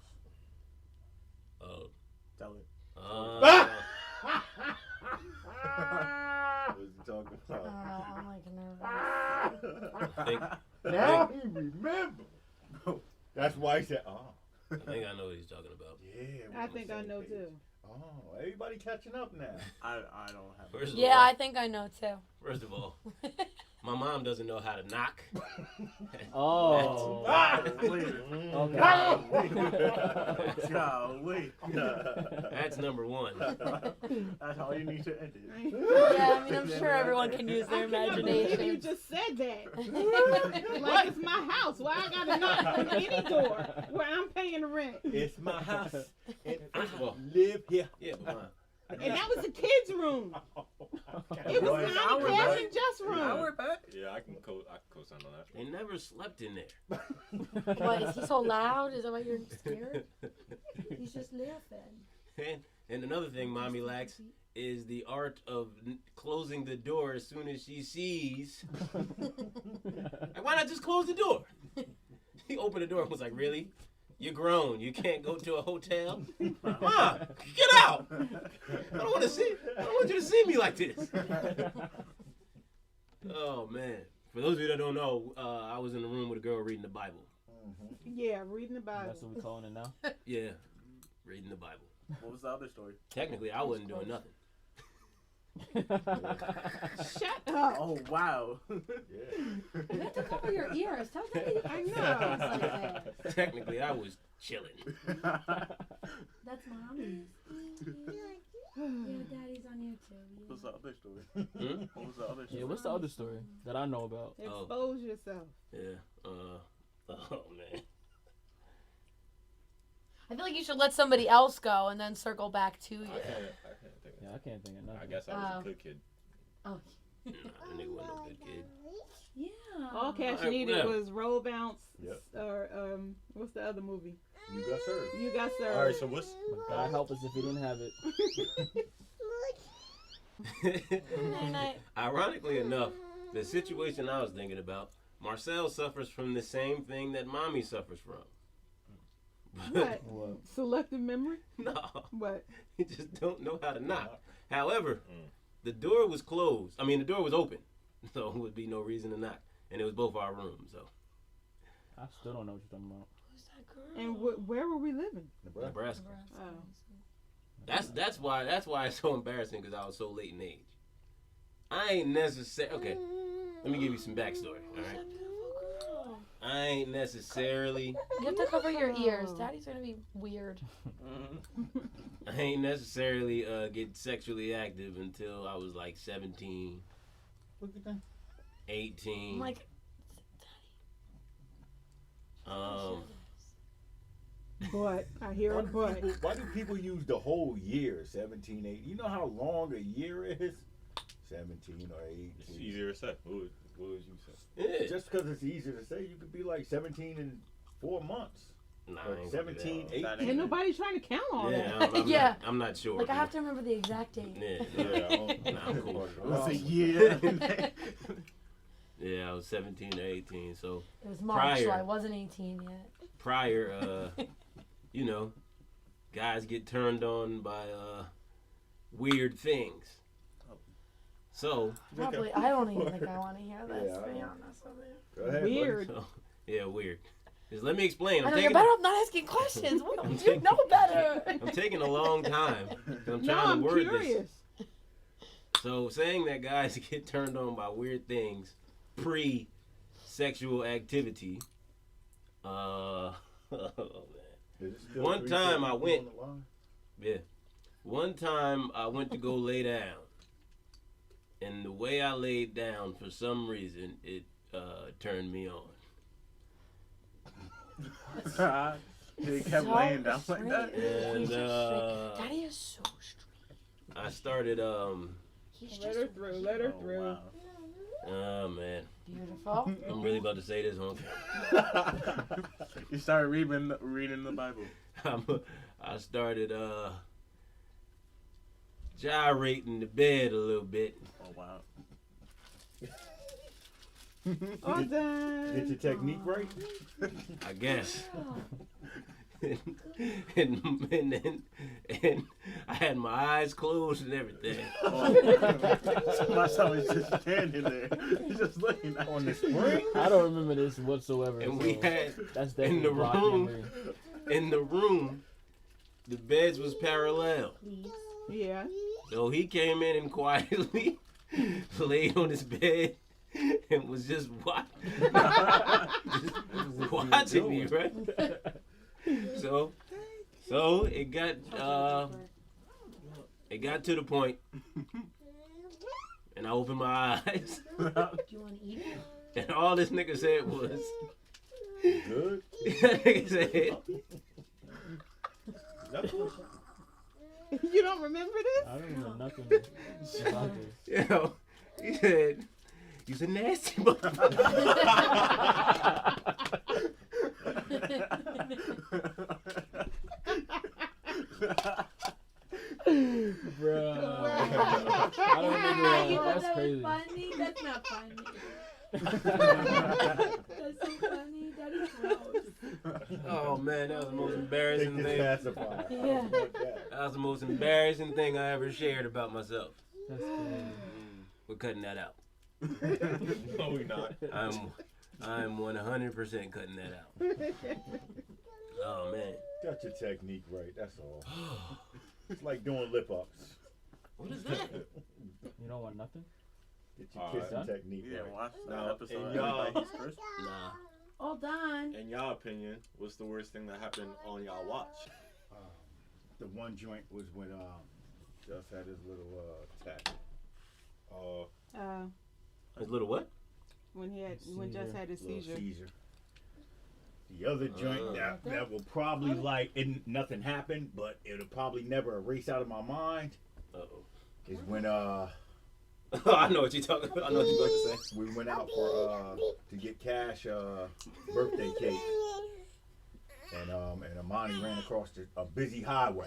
Tell it. What was he talking about? I'm like nervous. I think Now he remember. That's why he said, oh. I think I know what he's talking about. Yeah. we're I on the think I same know page. too. Oh, everybody catching up now. I don't have. First of Yeah, all, I think I know too. First of all, my mom doesn't know how to knock. Oh. Golly. That's number one. That's all you need to edit. Yeah, I mean, I'm sure everyone can use their I cannot believe you imagination. just said that. Like it's my house. Why I gotta knock on any door where I'm paying the rent? It's my house. And First of all, live here. yeah, but mom, And that was the kids' room. It was Boys, not our Cash back. and Just room. Our back. Yeah, I can co-sign on that. they never slept in there. What, is he so loud? Is that why you're scared? He's just laughing. And another thing mommy lacks is the art of closing the door as soon as she sees. Like, why not just close the door? He opened the door and was like, really? You're grown. You can't go to a hotel? Mom, get out! I don't want you to see me like this. Oh, man. For those of you that don't know, I was in the room with a girl reading the Bible. Yeah, reading the Bible. That's what we calling it now. Yeah, reading the Bible. What was the other story? Technically, I wasn't doing nothing. Shut up. Oh wow. Yeah. You have to cover your ears. Tell Daddy to I fix know. things like that. Technically, I was chilling. That's Mommy's. Yeah, Daddy's on YouTube. What's the other story? Hmm? What was the other story? Yeah, what's the other story that I know about? Expose yourself. Yeah. Oh, man. I feel like you should let somebody else go and then circle back to you. I can't think of Yeah, I can't think of nothing. I guess I was a good kid. Oh. Nah, that nigga wasn't no good kid. Yeah. All Cash Alright, needed whatever. was roll bounce. Yep. Or what's the other movie? You got served. You got served. All right, so what's But God help us if he didn't have it. Night-night. Ironically enough, the situation I was thinking about, Marcel suffers from the same thing that mommy suffers from. What? What? Selective memory? No, What? he just don't know how to knock. However, the door was closed. I mean, the door was open, so it would be no reason to knock. And it was both our rooms, so I still don't know what you're talking about. Who's that girl? And where were we living? Nebraska. Oh. That's why it's so embarrassing because I was so late in age. I ain't necessarily okay. Let me give you some backstory. All right, I ain't necessarily. You have to cover your ears. Daddy's gonna be weird. I ain't necessarily get sexually active until I was like 17, Look at that. 18. I'm like, But I hear a but. Why do people use the whole year, 17, 18? You know how long a year is? 17 or 18. it's easier to say? What would you say? Yeah. Just because it's easier to say, you could be like 17 in 4 months. Nah, Or I ain't gonna do 17, that. 18. That Ain't nobody trying to count all Yeah, that. I'm Yeah. I'm not sure. like I have to remember the exact date. Yeah, Yeah, nah, I'm cool. What's a year? Yeah, I was 17 or 18. So It was March, so Prior. I wasn't 18 yet. prior, you know, guys get turned on by weird things. So Probably. I don't even think I want to hear this. Yeah, To be I honest with you. Go ahead. Weird. so yeah, weird. Just let me explain. I know you're better off not asking questions. You know better. I'm taking a long time. 'Cause I'm No, trying to I'm word curious. this. So saying that guys get turned on by weird things pre-sexual activity. Oh man. Is it still One 3 time I seconds went- on the line? Yeah. One time I went to go lay down, and the way I laid down, for some reason, it turned me on. He kept laying down like that. And Daddy is so straight. I started He's Let just her through. Let her Oh, through. wow. oh man, beautiful. I'm really about to say this on You started reading the Bible. I started gyrating the bed a little bit. Oh wow. All done. Get your technique right? I guess. and I had my eyes closed and everything. My son was just standing there. He's just looking at On the you. spring? I don't remember this whatsoever. And so we had that's in the definitely blocked room, memory. in the room, the beds was parallel. Yeah. So he came in and quietly laid on his bed and was just watching me, right? So it got to the point, and I opened my eyes, Do you want to eat it? and all this nigga said was, Good. nigga said, You don't remember this? I don't remember nothing about this. you know, he said, "You's a nasty motherfucker." Bruh. I don't remember that. That's crazy. Funny? That's not funny. That's so funny. That is gross. Oh man, that was the most Take embarrassing this thing. pacifier. I Yeah. don't want that. That was the most embarrassing thing I ever shared about myself. That's crazy. We're cutting that out. No, we not. I'm 100% cutting that out. Oh man. Got your technique right, that's all. It's like doing lip ups. What is that? You don't want nothing? Get your kissing done? technique You didn't right. watch that No, episode and of y'all- Everybody's First? Nah. All done. In y'all opinion, what's the worst thing that happened on y'all watch? The one joint was when Just had his little attack. His little what? When Just had his Little seizure. seizure. The other joint that will probably nothing happened, but it'll probably never erase out of my mind Uh-oh. is when I know what you're talking about. I know what you're going to say. we went out for to get Cash birthday cake, and Amani ran across a busy highway.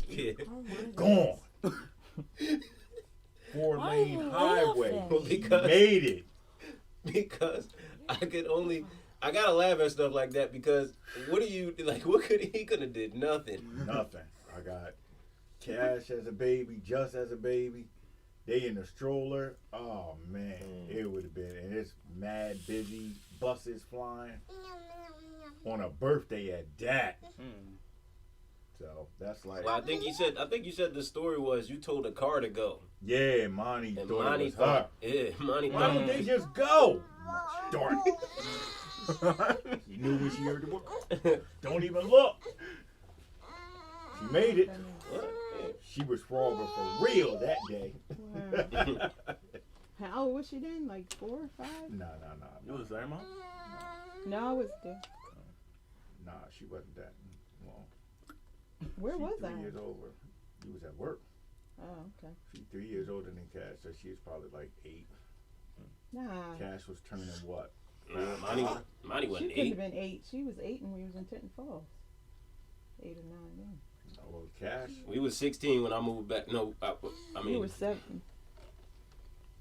Yeah. Gone. 4-lane highway. Well, He because made it. I gotta laugh at stuff like that because what he could have did nothing. Nothing. I got Cash as a baby, Just as a baby. They in the stroller. Oh man, it would have been. And it's mad busy. Buses flying on a birthday at that. So that's like. Well, I think you said the story was you told a car to go. Yeah, Monty And thought Monty it was her. Monty Why thought. don't they just go? Darn it. She knew when she heard the word. Don't even look. She made it. She was frogging for real that day. Wow. How old was she then? Like 4 or 5? No. You was there, Mom? No, I was there. Nah, she wasn't that long. Where She's was 3 I? years older. You was at work. Oh, okay. She's 3 years older than Cash, so she was probably like 8. Nah. Cash was turning what? Monty She wasn't couldn't 8. have been 8. She was 8 when we was in Tinton Falls. 8 or 9 then. Oh, well, Cash. We was 16 when I moved back. No, I You mean were 7.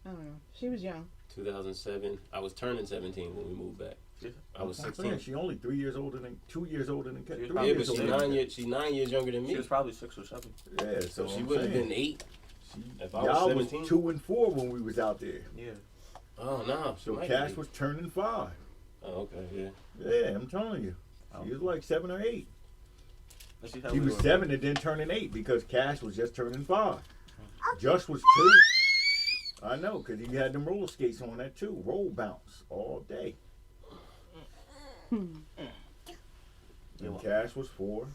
I don't know. She was young. 2007. I was turning 17 when we moved back. I was So 16. yeah, she only 2 years older than Cash. She was Yeah, but she's 9 years younger than She me. was probably 6 or 7. Yeah, So she I'm would have saying. been 8. If I was Y'all 17? was 2 and 4 when we was out there. Yeah. Oh no. So Cash was turning 5. Oh, okay, yeah. Yeah, I'm telling you. He was like 7 or 8. Let's see how He we was were. 7 and then turning 8 because Cash was just turning 5. Just was 2. I know, because he had them roller skates on that too. Roll bounce all day. And Cash was 4.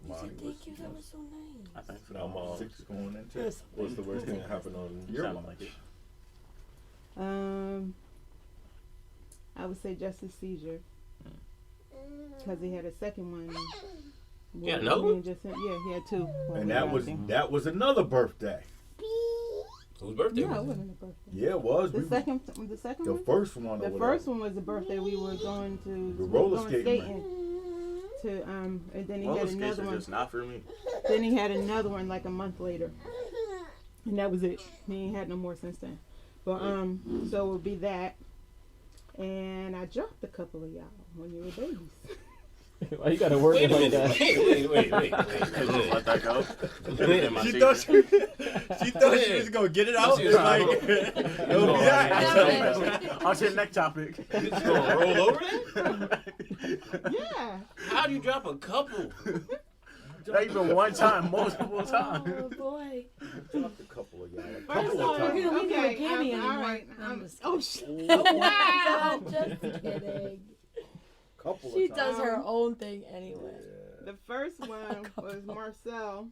Monty was That was so nice. I think so. I'm 6 going into. What's the worst thing that happened on Your Sound watch. like it. I would say Justice seizure because he had a second one. Yeah, another one? Yeah, he had 2. And that was another birthday. Whose birthday No, it was it? wasn't a birthday. Yeah, it was. The We- second the one. first one. The first one was the birthday we were going to The roller going skating, to and then he Roller had skates another are one. just not for me. Then he had another one like a month later, and that was it. He ain't had no more since then. But so it would be that, and I dropped a couple of y'all when you were babies. Why you gotta work Wait it a like minute. that? Wait. Let that go. Wait. My She secret. thought she was gonna get it out. She It's was like, like, it'll be that. On to the next topic. You just gonna roll over that? Yeah. How do you drop a couple? Not even one time, multiple times. Oh boy. dropped a couple of y'all. A First couple of of all, times. You're gonna leave me with Gammy all anymore. right. I'm just Oh shit! Wow. Just kidding. Couple She of times. does her own thing anyway. The first one was Marcel.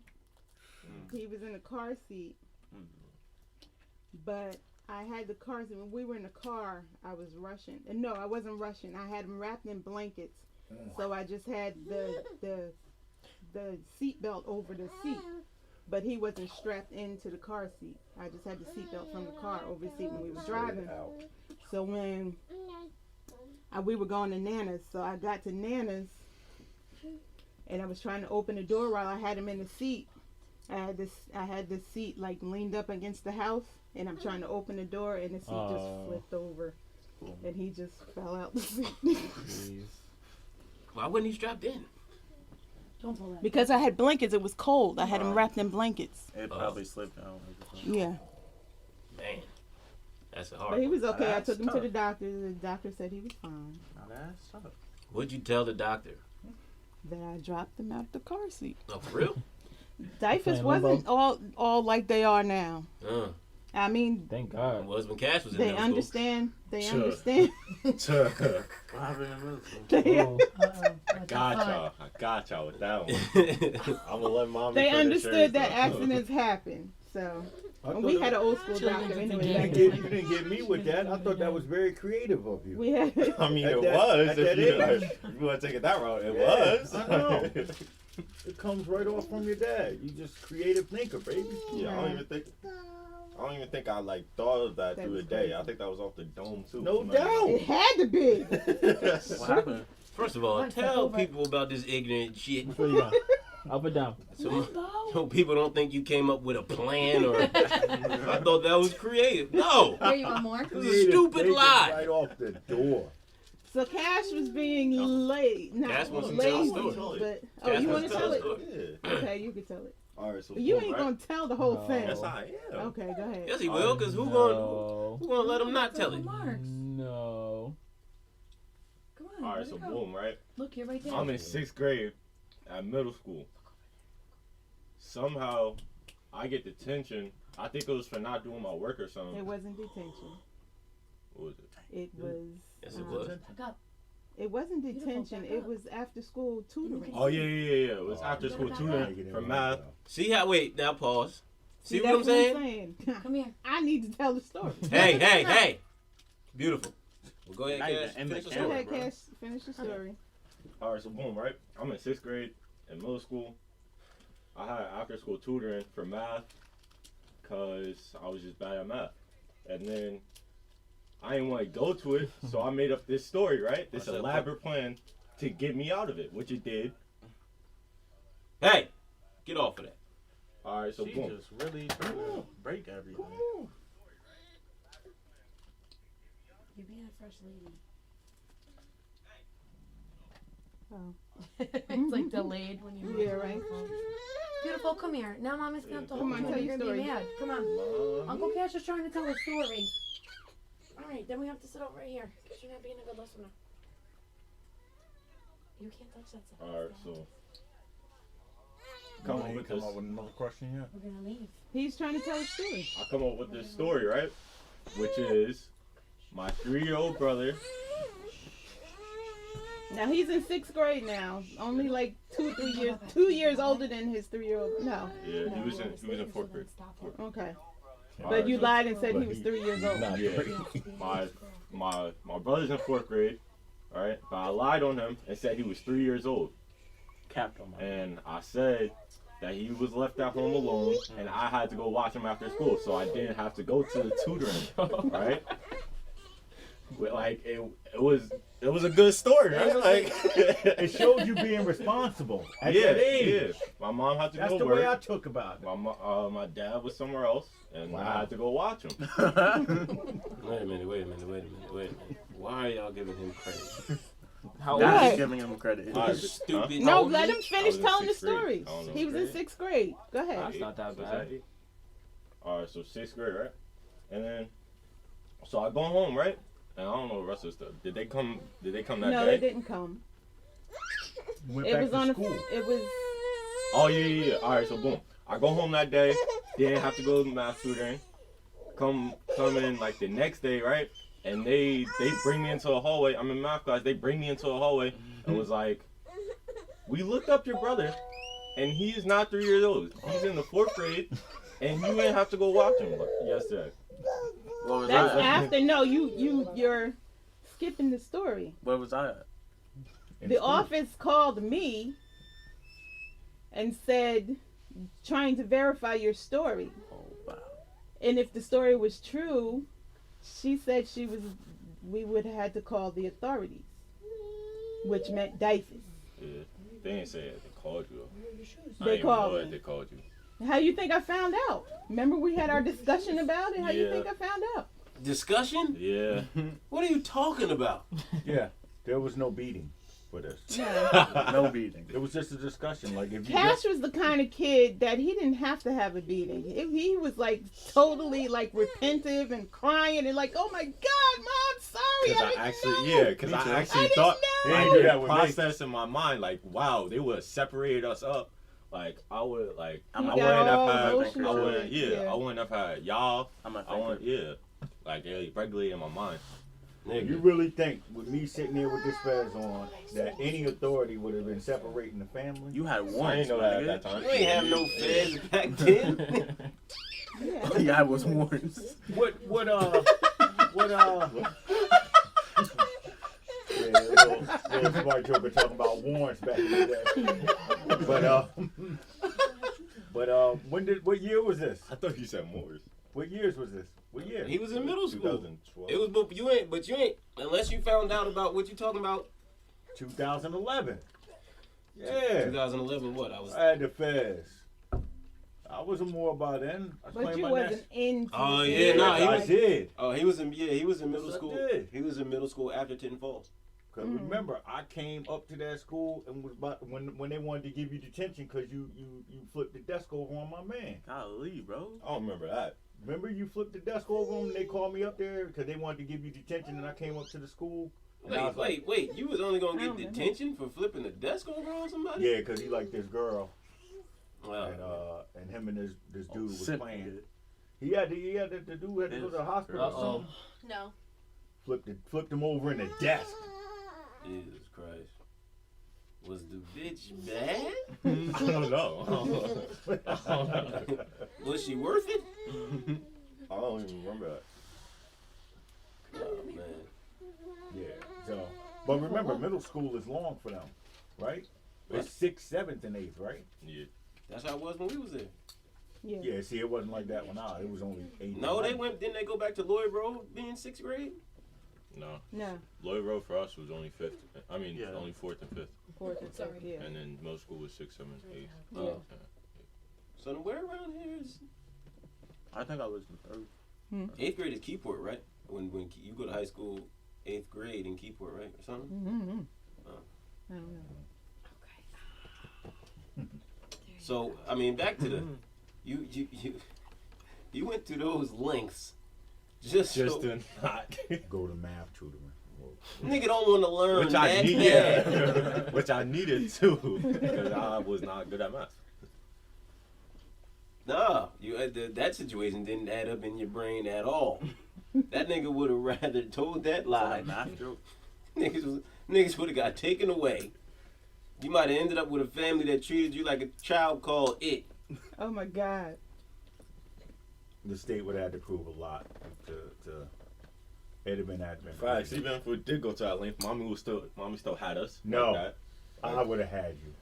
He was in the car seat, but I had the car seat. When we were in the car, I was rushing. And no, I wasn't rushing. I had him wrapped in blankets, so I just had the seat belt over the seat. But he wasn't strapped into the car seat. I just had the seat belt from the car over the seat when we were driving. So when we were going to Nana's, so I got to Nana's, and I was trying to open the door while I had him in the seat. I had this seat like leaned up against the house, and I'm trying to open the door, and the seat just flipped over, and he just fell out the seat. Jeez. Why wasn't he strapped in? Don't pull that. Because I had blankets, it was cold. I had him wrapped in blankets. It probably slipped down. Yeah, Man, that's a but hard he one. was okay. I That's took him to tough. the doctor. The doctor said he was fine. Now that's tough. What'd you tell the doctor? That I dropped him out the car seat. Oh, for real? Diapers Playing wasn't all like they are now. I mean, Thank God. Well, when Cash was in they middle understand. They Sure. understand. What happened in middle school? they Oh, I got y'all with that one. school. I'm gonna let mommy. they finish understood hers, that though. accidents happen. So I and thought we had an it- old school Children doctor get anyway. You back didn't then. get, you didn't get me with that. I thought that was very creative of you. We had. I mean, At it that- was. at If that you, age. if you want to take it that route, it Yeah, was. I know. It comes right off from your dad. You just creative thinker, baby. Yeah, I don't even think I like thought of that That through the was day. crazy. I think that was off the dome too. No Like, doubt. It had to be. What happened? First of all, One step tell over. people about this ignorant shit. which way you going? Up or down? So people don't think you came up with a plan or. I thought that was creative. No! Here, you want more? It was a stupid Thinking lie. Right off the door. So Cash was being late. Not Cash wants to tell lazy, the story. but Cash you want wants to tell the it? story. Yeah. Okay, you can tell it. All right, so But you boom, ain't right? gonna tell the whole No. thing. Yes, I am. Okay, go ahead. Yes, he will, because who No. gonna let him not tell it? Marks. No. Come on. All right, let so it go. boom, right? Look, you're right there. I'm in 6th grade at middle school. Somehow, I get detention. I think it was for not doing my work or something. It wasn't detention. What was it? It was. Yes, it was. Back up. It wasn't Beautiful, detention. back It up. was after school tutoring. Oh yeah. It was Oh, after school yeah. tutoring for math. See how, wait, now pause. See what I'm that's saying? Come here. I need to tell the story. Hey. Beautiful. Well, go ahead, Now you Cash. can end Finish the the Go story. story. ahead, bro. Cash. Finish the story. All right, so boom, right? I'm in 6th grade in middle school. I had after school tutoring for math because I was just bad at math. And then I didn't want to go to it, so I made up this story, right? This What's that? elaborate plan to get me out of it, which it did. Hey, get off of that. All right, so She boom. just really trying to break everything. You're being a fresh lady. It's like delayed when you. Yeah, right. Beautiful, come here. Now mommy's gonna have to hold Come on, you. tell You're your gonna be story. mad. Come on. Uncle Cash is trying to tell a story. All right, then we have to sit over here because you're not being a good listener. You can't touch that stuff. Alright, so Come up on, with come this. up with another question yet? We're gonna leave. He's trying to tell a story. I come up with this story, right? Which is my 3-year-old brother. Now he's in 6th grade now. Only like 2 years older than his 3-year-old. No. Yeah, he was in 4th grade. Okay. Alright, But you so- lied and said but he was he- 3 years old. Not Yeah. three. My brother's in 4th grade, alright? But I lied on him and said he was 3 years old. Capped on my. And I said that he was left at home alone and I had to go watch him after school, so I didn't have to go to the tutoring, right? But like it was a good story, right? Like It showed you being responsible at yeah, that age. yeah. My mom had to That's go the work. way I took about it. My dad was somewhere else, and Wow. I had to go watch him. Wait a minute. Why are y'all giving him credit? How Right. old Just giving him credit. Alright, Stupid. No, How let old him is finish in telling the 6th grade. story. I don't know. He was in 6th grade. Go ahead. That's not that Was bad. eight? Alright, so 6th grade, right? And then, so I go home, right? And I don't know the rest of the stuff. Did they come that No, day? they didn't come. Went It back was to on school. it was Oh yeah. Alright, so boom. I go home that day. Didn't have to go to math tutoring. Come in like the next day, right? And they bring me into a hallway. I'm in math class. They bring me into a hallway and was like, "We looked up your brother, and he is not 3 years old. He's in the 4th grade, and you didn't have to go watch him yesterday." What was that's I at? after. No, you're skipping the story. Where was I at? In The school. office called me and said, trying to verify your story. Oh, wow. And if the story was true, she said we would have had to call the authorities, which meant DIFES. Yeah, they didn't say it. They called you. I They didn't even called know me. that they called you. How you think I found out? Remember we had our discussion about it? How you Yeah. think I found out? Discussion? Yeah. What are you talking about? Yeah, there was no beating for this. No beating. It was just a discussion. Like if you Cash was the kind of kid that he didn't have to have a beating. If he was like totally like repentive and crying and like, oh my God, Mom, sorry. Because I I didn't actually, know." yeah, because Me I too. actually I didn't thought, know. I They do did that with me. process in my mind, like, wow, they would have separated us up. Like, I would, like, I You wouldn't got all have had, emotional I wouldn't, and- yeah, yeah. I wouldn't have had y'all. I'm a I want, yeah, like, they regulate in my mind. Nigga. You really think with me sitting there with this fez on that any authority would have been separating the family? You had I warrants, didn't know my that nigga. at that time. You ain't have no feds back then. Yeah. Yeah, I was warrants. What yeah, little smart joker talking about warrants back in the day. What year was this? I thought you said Moors. What years was this? What year? He was in middle school. 2012. It was, but you ain't, unless you found out about what you talking about. 2011. Yeah. 2011, what? I was. I had the fez. I wasn't more by then. I was But playing you my wasn't in. Oh, yeah, nah, he I was- did. Oh, he was in middle Yes, I school. did. He was in middle school after Tinton Falls. Cause remember, I came up to that school and was about when they wanted to give you detention because you flipped the desk over on my man. Golly, bro. I don't remember that. Remember you flipped the desk over on him and they called me up there because they wanted to give you detention and I came up to the school. And I was Wait. You was only gonna I get don't remember. detention for flipping the desk over on somebody? Yeah, because he liked this girl Wow. and him and this dude was Simp. playing. The dude had to go to the hospital or Uh-oh. something. No. Flipped him over in the desk. Jesus Christ. Was the bitch bad? I don't know. Was she worth it? I don't even remember that. Oh, man. Yeah. So, but remember, middle school is long for them, right? It's 6th, 7th, and 8th, right? Yeah. That's how it was when we was there. Yeah. Yeah. See, it wasn't like that when it was only 8th. No, didn't they go back to Lloyd Road being 6th grade? No. No. Lloyd Road for us was only 5th. I mean, Yeah. only 4th and 5th. Fourth and fifth, yeah. And then middle school was 6th, 7th, 8th. Yeah. So where around here is I think I was the third. 8th grade is Keyport, right? When you go to high school, 8th grade in Keyport, right? Or something? Mm-hmm. I don't know. So I mean, back to the you went to those lengths just to not. Go to math tutoring. Nigga don't want to learn Which I that needed. bad. Which I needed to, because I was not good at math. Nah, that situation didn't add up in your brain at all. That nigga would have rather told that lie. Math joke. Niggas would have got taken away. You might have ended up with a family that treated you like a child called it. Oh my God. The state would have had to prove a lot to it'd have been admin. Facts. Even if we did go to that length, mommy still had us. No, like that. I would have had you.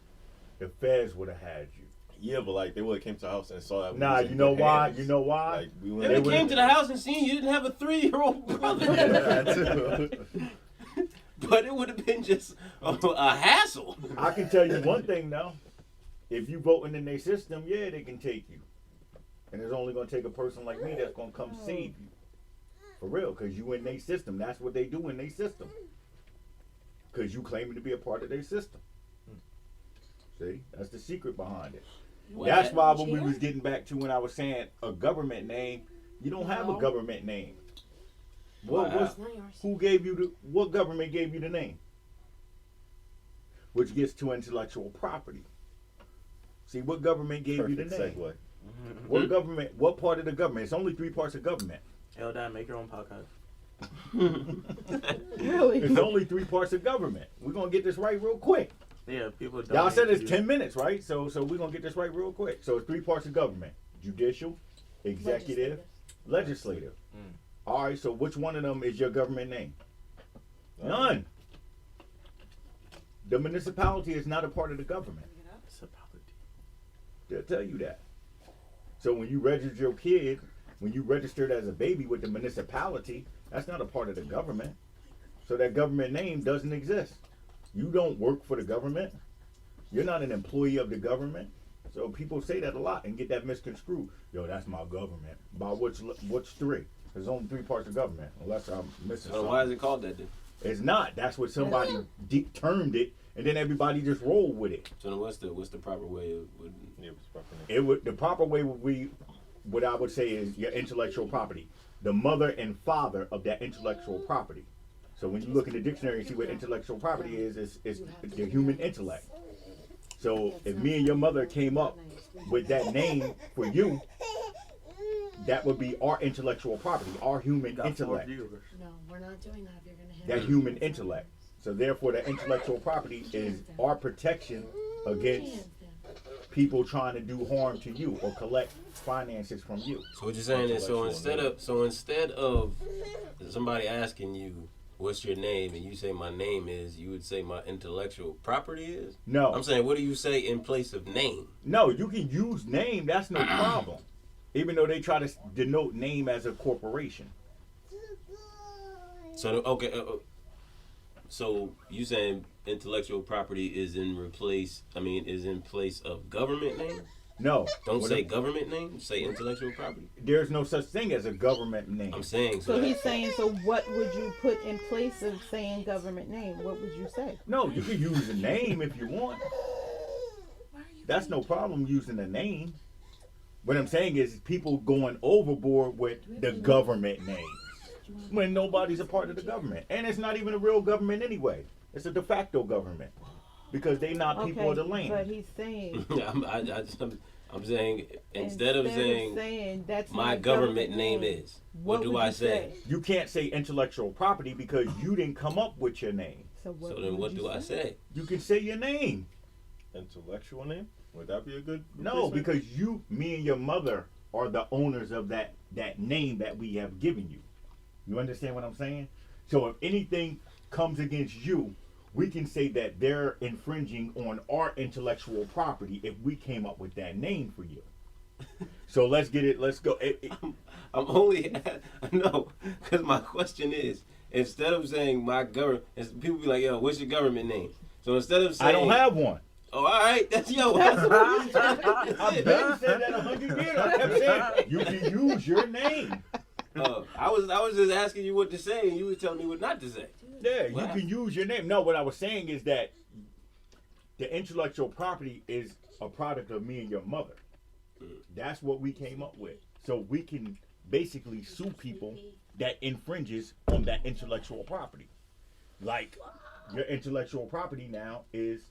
The feds would have had you. Yeah, but like they would have came to the house and saw that. Nah, you know why? You know why? Like, we If they came to the house and seen you didn't have a 3-year-old brother. But it would have been just a hassle. I can tell you one thing though. If you voting in their system, yeah, they can take you. And it's only gonna take a person like me that's gonna come save you. For real, because you in their system. That's what they do in their system. Because you claiming to be a part of their system. See? That's the secret behind it. That's why when we was getting back to when I was saying a government name, you don't have a government name. Who gave you what government gave you the name? Which gets to intellectual property. See, what government gave you the name? Segue. What government, what part of the government? It's only 3 parts of government. Hell, Dad, make your own podcast. Really? It's only 3 parts of government. We're going to get this right real quick. Yeah, people don't. Y'all said it's 10 minutes, right? So we're going to get this right real quick. So it's 3 parts of government. Judicial, executive, legislative. All right, so which one of them is your government name? None. The municipality is not a part of the government. They'll tell you that. So when you register your kid, when you registered as a baby with the municipality, that's not a part of the government. So that government name doesn't exist. You don't work for the government. You're not an employee of the government. So people say that a lot and get that misconstrued. Yo, that's my government. By which 3? There's only 3 parts of government, unless I'm missing something. Why is it called that then? It's not. That's what somebody termed it, and then everybody just rolled with it. So then what's the proper way of The proper way would be, what I would say is your intellectual property. The mother and father of that intellectual property. So when you look in the dictionary and see what intellectual property is the human intellect. So if me and your mother came up with that name for you, that would be our intellectual property, our human intellect. No, we're not doing that if you're going to hit That human intellect. So therefore, the intellectual property is our protection against people trying to do harm to you or collect finances from you. So what you're saying is, instead of somebody asking you what's your name and you say my name is, you would say my intellectual property is? No. I'm saying, what do you say in place of name? No, you can use name. That's no problem. Even though they try to denote name as a corporation. So okay, so you saying intellectual property is in place of government name? No. Don't say government name. Say intellectual property. There's no such thing as a government name. I'm saying. So he's saying. So what would you put in place of saying government name? What would you say? No, you can use a name if you want. That's no problem using a name. What I'm saying is people going overboard with the government name when nobody's a part of the government. And it's not even a real government anyway. It's a de facto government because they're not people of the land. But he's saying. I'm saying instead of saying that's my government name is, what do I say? You can't say intellectual property because you didn't come up with your name. So then what do I say? You can say your name. Intellectual name? Would that be a good No, because me and your mother are the owners of that name that we have given you. You understand what I'm saying? So if anything comes against you, we can say that they're infringing on our intellectual property if we came up with that name for you. So let's get it. Let's go. I'm only no, because my question is, instead of saying my government, people be like, yo, what's your government name? So instead of saying I don't have one. Oh, all right. That's what I've been saying that 100 years. I kept saying you can use your name. I was just asking you what to say, and you were telling me what not to say. Yeah, you can use your name. No, what I was saying is that the intellectual property is a product of me and your mother. That's what we came up with. So we can basically sue people that infringes on that intellectual property. Like, your intellectual property now is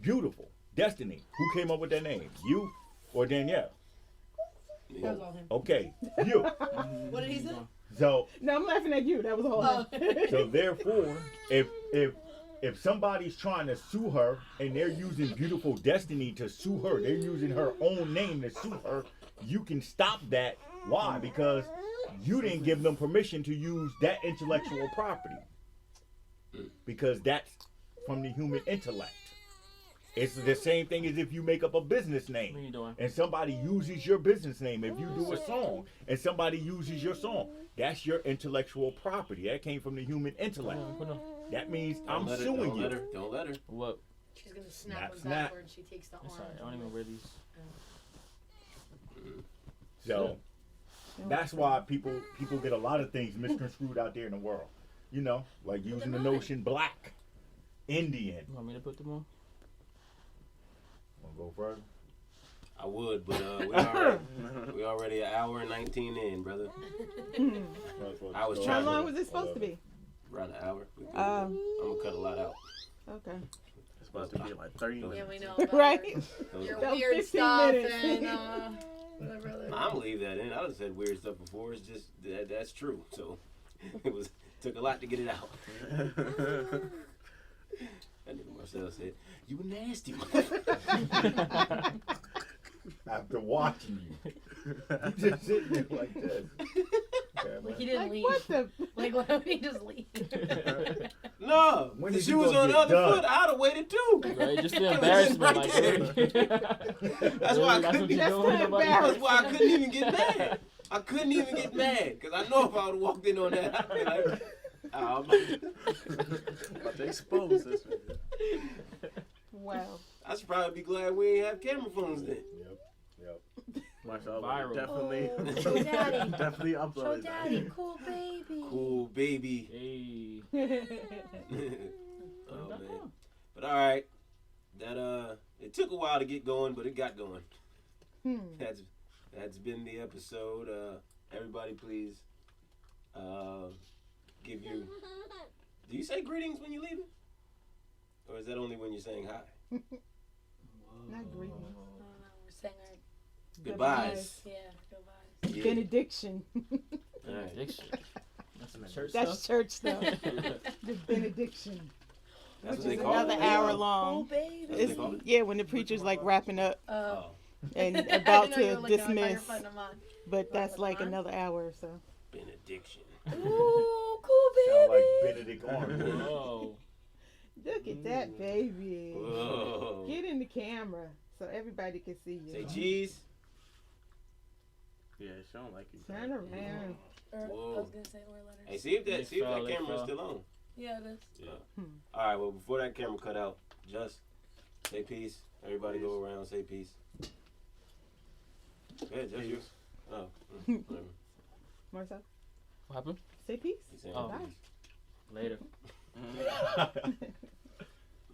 beautiful. Destiny. Who came up with that name? You or Danielle? That was all him. Okay, you. What did he say? So No, I'm laughing at you. That was all. so therefore, if somebody's trying to sue her and they're using beautiful Destiny to sue her, they're using her own name to sue her, you can stop that. Why? Because you didn't give them permission to use that intellectual property. Because that's from the human intellect. It's the same thing as if you make up a business name What are you doing? and somebody uses your business name. If you do a song and somebody uses your song, that's your intellectual property. That came from the human intellect. That means I'm suing you. Don't let her. What? She's gonna snap him Snap. backwards. She takes the It's arm. alright. I don't even wear these. So that's why people get a lot of things misconstrued out there in the world. You know, like using the notion black, Indian. You want me to put them on? Wanna go further? I would, but we already an hour and 19 in, brother. I was How trying long to was it supposed to be? around an hour. I'm gonna cut a lot out. Okay. It's supposed to be like 30 Yeah, minutes. we know. About Right. Your That was weird 15 stuff minutes. and whatever. I'm gonna leave that in. I done said weird stuff before. It's just that's true. So it took a lot to get it out. That nigga Marcel said, "You nasty." After watching you, you just sitting there like this. Like he didn't Like leave. what the? Like why would he just leave? No, When the did shoe you was go on the get other done? foot. I'd have waited too. Right? Just the embarrassment. Like, That's why I that's couldn't. what you That's doing. the Nobody That's why I couldn't even get mad. I couldn't even get mad because I know if I would have walked in on that, I'd be like, oh, About to expose this. Wow. I should probably be glad we ain't have camera phones then. Yep. Marshall Viral. definitely, Show daddy. definitely Show uploaded daddy. that. Cool baby. Cool baby. Hey. Oh man. But all right, that it took a while to get going, but it got going. That's been the episode. Everybody, please give you. Do you say greetings when you leave it, or is that only when you're saying hi? Not greeting. I don't know. We're saying our Goodbyes. yeah, goodbyes. Yeah. Benediction. All right. Benediction. That's some church That's stuff. church stuff. The benediction. That's Which what they is call another it. hour Cool long. baby. That's what they call it? Yeah, when the preacher's like wrapping up Oh, and I about know to you were looking, I thought you were dismiss. putting them on. But that's like another hour or so. benediction. Ooh, cool Sound like baby. Benedict Arnold. Whoa. Look at that baby. Whoa. Get in the camera so everybody can see you. Say cheese. Yeah, she don't like you. Turn around. Or, I Whoa. was gonna say or letters. Hey, see if that They camera's fell. still on. Yeah, it is. Yeah. All right. Well, before that camera cut out, just say peace. Everybody go around, say peace. Yeah, just you. Oh, whatever. Marcel, What happened? say peace. He's saying Oh. peace. Later.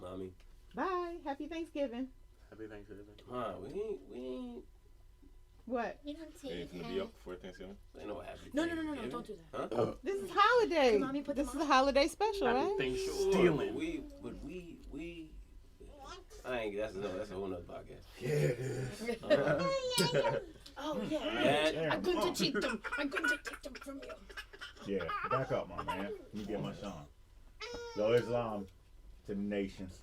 Mommy. Bye. Happy Thanksgiving. Happy Thanksgiving. We ain't What? You don't see It's gonna be up before Thanksgiving. ain't no happy. No, Thanksgiving. don't do that. Huh? This is holiday. Mommy, put This them is a on. holiday special, Happy right? Thanksgiving. Sure, Stealing. we I ain't. That's a whole nother podcast. Yeah, it is. Oh yeah. Dad, I'm going to take them. I'm going to take them from you. Yeah, back up, my man. Let me get my song. Yo, Islam to the nations.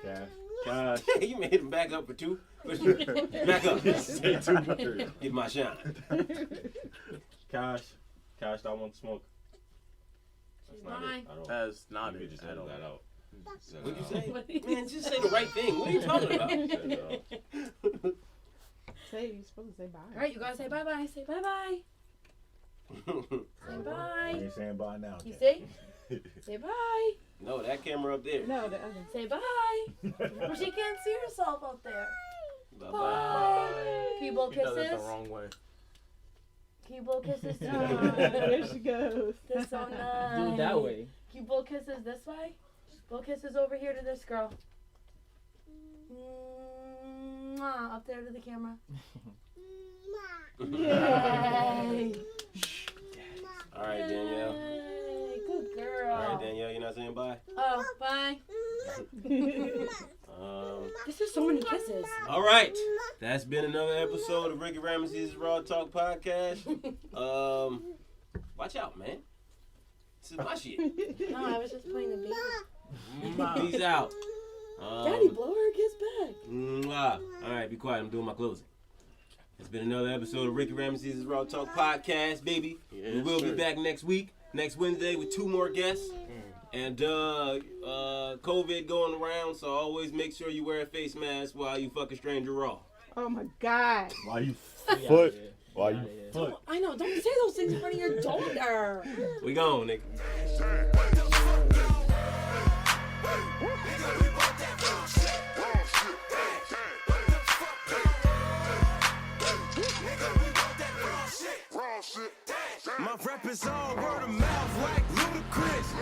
Cash. Gosh. you made him back up for two. Back up. Say too much. Get my shine. Cash, I want smoke. She's That's not mine. it. I don't. That's You not could it just at edit all. that out. What'd you say? What did Man, just say the right thing. What are you talking about? Say you're supposed to say bye. All right, you gotta say bye bye. Say bye bye. Say You bye. ain't saying bye now. You Jack. see? Say bye. No, that camera up there. No, the other. Say bye. Well, she can't see herself up there. Bye-bye. Bye. Can you blow He does it kisses? the wrong way. Can you blow kisses too? Oh, there she goes. That's so nice. Do it that way. Can you blow kisses this way? Blow kisses over here to this girl. Mwah, up there to the camera. Yay. All right, Danielle. Yay, good girl. All right, Danielle, you're not saying bye? Oh, bye. This is so many kisses. All right. That's been another episode of RickyRamses' Raw Talk Podcast. Watch out, man. This is my shit. No, I was just playing the baby. Peace out. Daddy, blow her a kiss back. Mwah. All right, be quiet. I'm doing my closing. It's been another episode of RickyRamses' Raw Talk Podcast, baby. Yes, we will sir. be back next week, next Wednesday, with 2 more guests. And COVID going around, so always make sure you wear a face mask while you fuck a stranger raw. Oh my God. Why you Yeah, foot? yeah. Why Yeah, you yeah. foot? I know, don't say those things in front of your daughter. We gone, nigga. My rep is all word of mouth like ludicrous.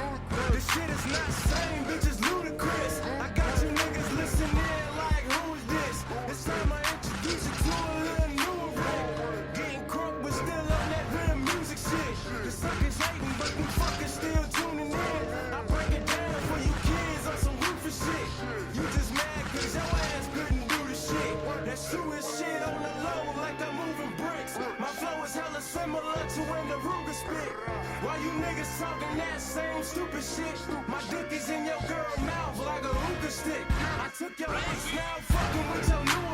This shit is not same, bitch, it's ludicrous. I got you niggas listening like, who is this? It's time I introduce you to a little newer rap. Getting crunk, but still on that real music shit. The suckers hating, but them fuckers still tuning in. I break it down for you kids on some ruthless shit. You just mad cause your ass couldn't do the shit. That's true as shit on the low like I'm moving bricks. My flow is hella similar to when the Ruger spit. Why you niggas talking that same stupid shit? My dick is in your girl mouth like a hookah stick. I took your ass now, fucking with your new